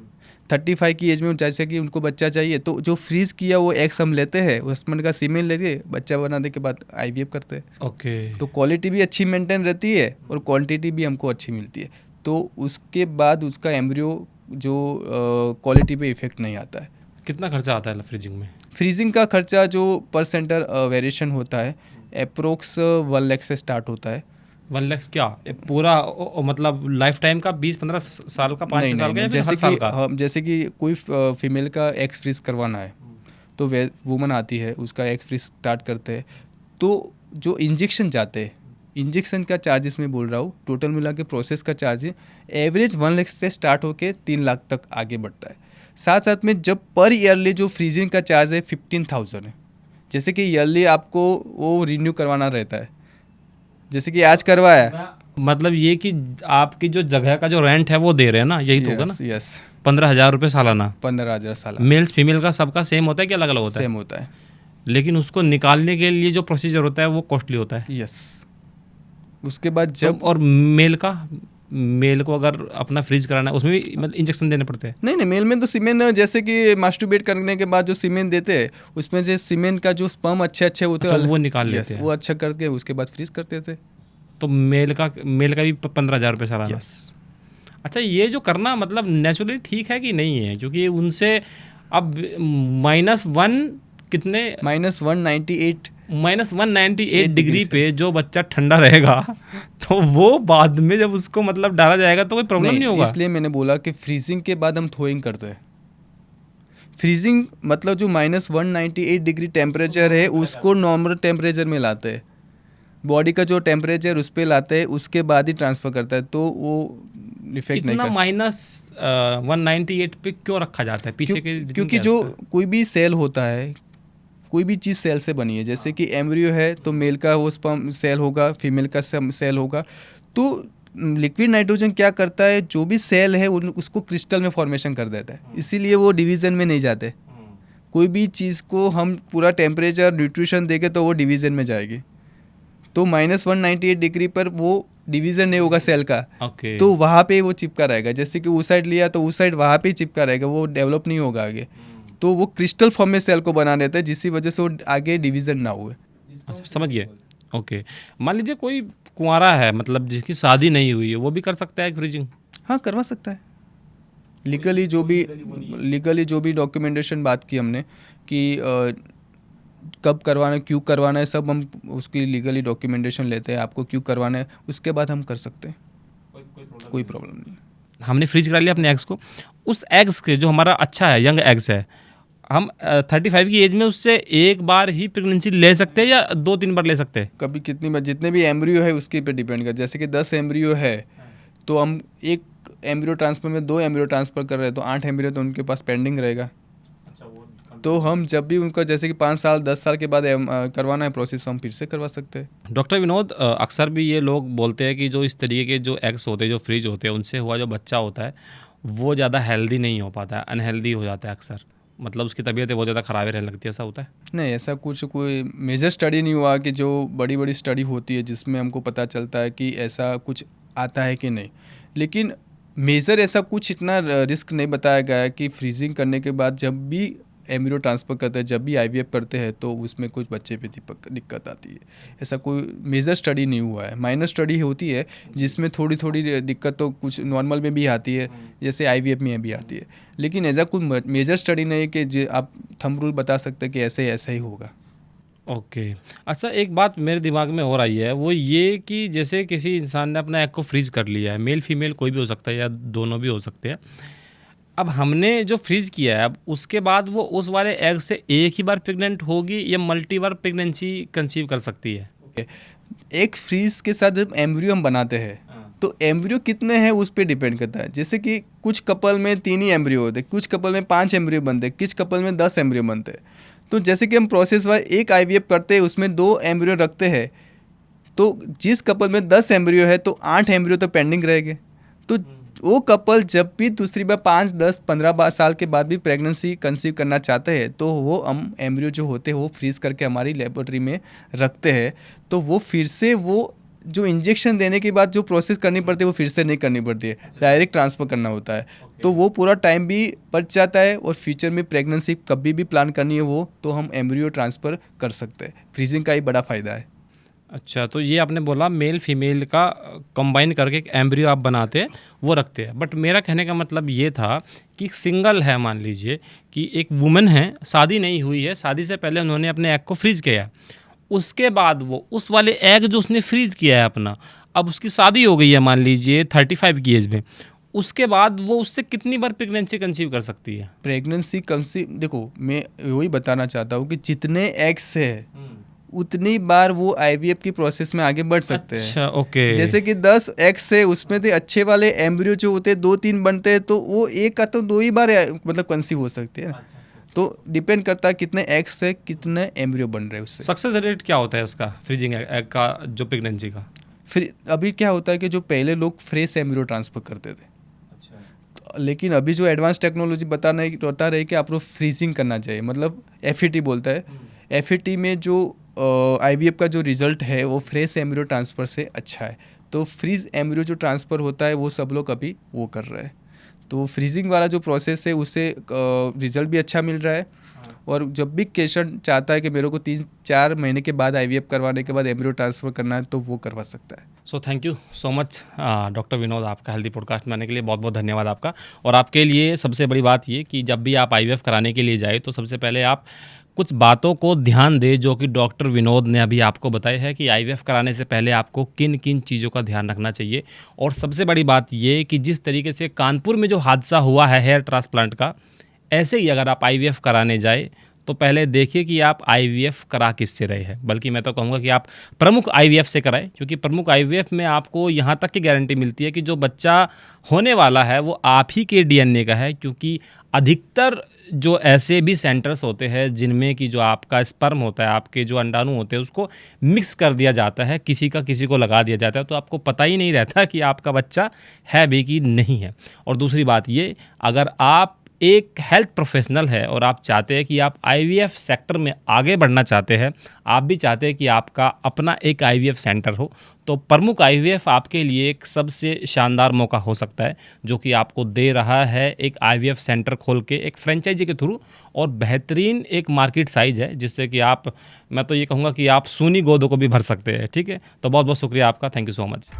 35 की एज में जैसे कि उनको बच्चा चाहिए, तो जो फ्रीज किया वो एक्स हम लेते हैं, हस्बैंड का सीमेन लेके बच्चा बनाने के बाद IVF करते हैं। ओके, तो क्वालिटी भी अच्छी मेंटेन रहती है और क्वांटिटी भी हमको अच्छी मिलती है। तो उसके बाद उसका एम्ब्रियो जो क्वालिटी पे इफेक्ट नहीं आता है। कितना खर्चा आता है फ्रीजिंग में? फ्रीजिंग का खर्चा जो पर सेंटर वेरिएशन होता है, अप्रोक्स 1 लाख से स्टार्ट होता है। 1 लाख क्या पूरा मतलब लाइफ टाइम का, 20-15 साल का, 5-6 साल का, या फिर हर साल का? जैसे कि कोई फीमेल का एक्स फ्रीज करवाना है, तो वुमन आती है, उसका एक्स फ्रीज स्टार्ट करते हैं। तो जो इंजेक्शन जाते हैं, इंजेक्शन का चार्जेस मैं बोल रहा हूँ, टोटल मिला के प्रोसेस का चार्ज एवरेज 1 लाख से स्टार्ट होकर 3 लाख तक आगे बढ़ता है। साथ साथ में जब पर ईयरली जो फ्रीजिंग का चार्ज है 15,000 है। जैसे कि ईयरली आपको वो रिन्यू करवाना रहता है, जैसे कि आज करवाया, मतलब ये कि आपकी जो जगह का जो रेंट है वो दे रहे हैं ना, यही तो होगा ना? यस, 15,000 रुपये सालाना। 15,000 साल। मेल्स फीमेल का सबका सेम होता है कि अलग अलग होता है? सेम होता है, लेकिन उसको निकालने के लिए जो प्रोसीजर होता है वो कॉस्टली होता है। यस। उसके बाद जब और मेल को अगर अपना फ्रीज कराना है, उसमें भी मतलब इंजेक्शन देने पड़ते हैं? नहीं, मेल में तो सीमेन, जैसे कि मास्टरबेट करने के बाद जो सीमेन देते हैं, उसमें से सीमेन का जो स्पर्म अच्छे होते हैं, वो निकाल लेते हैं, वो अच्छा करके उसके बाद फ्रीज करते थे। तो मेल का भी 15,000 रुपये सालाना? यस। अच्छा, ये जो करना मतलब नेचुरली ठीक है कि नहीं है? क्योंकि उनसे अब -1 कितने, -198 डिग्री पे जो बच्चा ठंडा रहेगा, तो वो बाद में जब उसको मतलब डाला जाएगा तो कोई प्रॉब्लम नहीं होगा? इसलिए मैंने बोला कि फ्रीजिंग के बाद हम थ्रोइंग करते हैं। फ्रीजिंग मतलब जो -198 डिग्री टेम्परेचर है, उसको नॉर्मल टेम्परेचर में लाते हैं, बॉडी का जो टेम्परेचर उस पर लाते हैं, उसके बाद ही ट्रांसफ़र करता है। तो वो इफेक्ट नहीं इतना कर। माइनस 198 पे क्यों रखा जाता है पीछे के reason क्योंकि क्या जो है उसका? कोई भी सेल होता है, कोई भी चीज़ सेल से बनी है, जैसे कि एम्ब्रियो है तो मेल का वो स्पर्म सेल होगा, फीमेल का सेल होगा। तो लिक्विड नाइट्रोजन क्या करता है, जो भी सेल है उसको क्रिस्टल में फॉर्मेशन कर देता है, इसीलिए वो डिवीज़न में नहीं जाते। कोई भी चीज़ को हम पूरा टेम्परेचर न्यूट्रिशन देंगे तो वो डिवीज़न में जाएगी। तो -198 डिग्री पर वो डिवीज़न नहीं होगा सेल का, ओके तो वहाँ पे वो चिपका रहेगा। जैसे कि उस साइड लिया तो उस साइड वहाँ पे ही चिपका रहेगा, वो डेवलप नहीं होगा आगे। तो वो क्रिस्टल फॉर्म में सेल को बना देता है, जिसकी वजह से वो आगे डिवीज़न ना हुए। अच्छा, समझ गए। ओके, मान लीजिए कोई कुंवारा है, मतलब जिसकी शादी नहीं हुई है, वो भी कर सकता है फ्रीजिंग? हाँ, करवा सकता है। लीगली जो भी डॉक्यूमेंटेशन बात की हमने कि कब करवाना है, क्यों करवाना है, सब हम उसकी लीगली डॉक्यूमेंटेशन लेते हैं। आपको क्यों करवाना है, उसके बाद हम कर सकते हैं, कोई प्रॉब्लम नहीं। हमने फ्रीज करा लिया अपने एग्स को, उस एग्स के जो हमारा अच्छा है, यंग एग्स है, हम 35 की एज में उससे एक बार ही प्रेगनेंसी ले सकते हैं या 2-3 बार ले सकते हैं? कभी कितनी बार, जितने भी एम्ब्रियो है उसके पे डिपेंड कर। जैसे कि 10 एम्ब्रियो है तो हम एक एम्ब्रियो ट्रांसफर में 2 एम्ब्रियो ट्रांसफ़र कर रहे हैं, तो 8 एम्ब्रियो तो उनके पास पेंडिंग रहेगा। तो हम जब भी उनका जैसे कि 5 साल 10 साल के बाद करवाना है प्रोसेस, हम फिर से करवा सकते हैं। डॉक्टर विनोद, अक्सर भी ये लोग बोलते हैं कि जो इस तरीके के जो एग्स होते हैं, जो फ्रीज होते हैं, उनसे हुआ जो बच्चा होता है वो ज़्यादा हेल्दी नहीं हो पाता है, अनहेल्दी हो जाता है अक्सर, मतलब उसकी तबीयत बहुत ज़्यादा ख़राब रहने लगती है, ऐसा होता है? नहीं, ऐसा कुछ कोई मेजर स्टडी नहीं हुआ कि जो बड़ी बड़ी स्टडी होती है जिसमें हमको पता चलता है कि ऐसा कुछ आता है कि नहीं। लेकिन मेजर ऐसा कुछ इतना रिस्क नहीं बताया गया है कि फ्रीजिंग करने के बाद जब भी एम्ब्रियो ट्रांसफ़र करते हैं, जब भी आईवीएफ करते हैं, तो उसमें कुछ बच्चे पे दिक्कत आती है। ऐसा कोई मेजर स्टडी नहीं हुआ है। माइनर स्टडी होती है जिसमें थोड़ी थोड़ी दिक्कत तो कुछ नॉर्मल में भी आती है, जैसे आईवीएफ में भी आती है। लेकिन ऐसा कोई मेजर स्टडी नहीं है कि आप थंब रूल बता सकते हैं कि ऐसा ही होगा। ओके। अच्छा, एक बात मेरे दिमाग में हो रही है, वो ये कि जैसे किसी इंसान ने अपना एग को फ्रीज कर लिया है, मेल फीमेल कोई भी हो सकता है या दोनों भी हो सकते हैं। अब हमने जो फ्रीज किया है, अब उसके बाद वो उस वाले एग से एक ही बार प्रेग्नेंट होगी या मल्टी बार प्रेगनेंसी कंसीव कर सकती है? एक फ्रीज के साथ जब एम्ब्रियो हम बनाते हैं तो एम्ब्रियो कितने हैं उस पर डिपेंड करता है। जैसे कि कुछ कपल में 3 ही एम्ब्रियो होते हैं, कुछ कपल में 5 एम्ब्रियो बनते हैं, कुछ कपल में 10 एम्ब्रियो बनते हैं। तो जैसे कि हम प्रोसेस वाइज एक आईवीएफ करते हैं, उसमें 2 एम्ब्रियो रखते हैं, तो जिस कपल में 10 एम्ब्रियो है तो 8 एम्ब्रियो तो पेंडिंग रहेंगे। तो वो कपल जब भी दूसरी बार 5, 10, 15 साल के बाद भी प्रेगनेंसी कंसीव करना चाहते हैं, तो वो हम एम्ब्रियो जो होते हैं वो फ्रीज करके हमारी लेबोरेटरी में रखते हैं। तो वो फिर से वो जो इंजेक्शन देने के बाद जो प्रोसेस करनी पड़ती है वो फिर से नहीं करनी पड़ती है, डायरेक्ट ट्रांसफ़र करना होता है। तो वो पूरा टाइम भी बच जाता है और फ्यूचर में प्रेगनेंसी कभी भी प्लान करनी है वो तो हम एम्ब्रियो ट्रांसफ़र कर सकते हैं। फ्रीजिंग का ही बड़ा फ़ायदा है। अच्छा, तो ये आपने बोला मेल फीमेल का कंबाइन करके एक एम्ब्रियो आप बनाते हैं, वो रखते हैं। बट मेरा कहने का मतलब ये था कि सिंगल है, मान लीजिए कि एक वुमेन है, शादी नहीं हुई है, शादी से पहले उन्होंने अपने एग को फ्रीज किया, उसके बाद वो उस वाले एग जो उसने फ्रीज किया है अपना, अब उसकी शादी हो गई है मान लीजिए 35 की एज में, उसके बाद वो उससे कितनी बार प्रेगनेंसी कंसीव कर सकती है? प्रेगनेंसी कंसीव, देखो मैं वही बताना चाहता हूँ कि जितने एग्स है उतनी बार वो आईवीएफ की प्रोसेस में आगे बढ़ सकते हैं। अच्छा, ओके। जैसे कि 10 एग्स है, उसमें से अच्छे वाले एम्ब्रियो जो होते हैं 2-3 बनते हैं, तो वो एक का तो 2 ही बार मतलब कंसीव हो सकती है ना। तो डिपेंड करता है कितने एग्स है, कितने एम्ब्रियो बन रहे हैं उससे। सक्सेस रेट क्या होता है इसका, फ्रीजिंग एग का, जो प्रेगनेंसी का? फिर अभी क्या होता है कि जो पहले लोग फ्रेश एम्ब्रियो ट्रांसफ़र करते थे, लेकिन अभी जो एडवांस टेक्नोलॉजी बता रही है कि आपको फ्रीजिंग करना चाहिए, मतलब एफईटी बोलता है। एफईटी में जो आईवीएफ का जो रिज़ल्ट है वो फ्रेश एम्ब्रियो ट्रांसफ़र से अच्छा है। तो फ्रीज एम्ब्रियो जो ट्रांसफ़र होता है वो सब लोग अभी वो कर रहे हैं। तो फ्रीजिंग वाला जो प्रोसेस है उससे रिज़ल्ट भी अच्छा मिल रहा है। और जब भी पेशेंट चाहता है कि मेरे को 3-4 महीने के बाद आईवीएफ करवाने के बाद एम्ब्रियो ट्रांसफ़र करना है, तो वो करवा सकता है। So thank you so much doctor Vinod, आपका हेल्दी पॉडकास्ट में आने के लिए बहुत बहुत धन्यवाद आपका। और आपके लिए सबसे बड़ी बात ये कि जब भी आप आईवीएफ कराने के लिए जाए तो सबसे पहले आप कुछ बातों को ध्यान दें जो कि डॉक्टर विनोद ने अभी आपको बताया है कि आईवीएफ कराने से पहले आपको किन किन चीज़ों का ध्यान रखना चाहिए। और सबसे बड़ी बात ये कि जिस तरीके से कानपुर में जो हादसा हुआ है हेयर ट्रांसप्लांट का, ऐसे ही अगर आप आईवीएफ कराने जाए तो पहले देखिए कि आप आईवीएफ करा किससे रहे हैं। बल्कि मैं तो कहूँगा कि आप प्रमुख आईवीएफ से कराएं, क्योंकि प्रमुख आईवीएफ में आपको यहाँ तक की गारंटी मिलती है कि जो बच्चा होने वाला है वो आप ही के डीएनए का है। क्योंकि अधिकतर जो ऐसे भी सेंटर्स होते हैं जिनमें कि जो आपका स्पर्म होता है, आपके जो अंडाणु होते हैं, उसको मिक्स कर दिया जाता है, किसी का किसी को लगा दिया जाता है, तो आपको पता ही नहीं रहता कि आपका बच्चा है भी कि नहीं है। और दूसरी बात ये, अगर आप एक हेल्थ प्रोफेशनल है और आप चाहते हैं कि आप आईवीएफ सेक्टर में आगे बढ़ना चाहते हैं, आप भी चाहते हैं कि आपका अपना एक आईवीएफ सेंटर हो, तो प्रमुख आईवीएफ आपके लिए एक सबसे शानदार मौका हो सकता है, जो कि आपको दे रहा है एक आईवीएफ सेंटर खोल के एक फ्रेंचाइजी के थ्रू, और बेहतरीन एक मार्केट साइज है, जिससे कि आप, मैं तो ये कहूँगा कि आप सूनी गोदों को भी भर सकते हैं। ठीक है, तो बहुत बहुत शुक्रिया आपका, थैंक यू सो मच।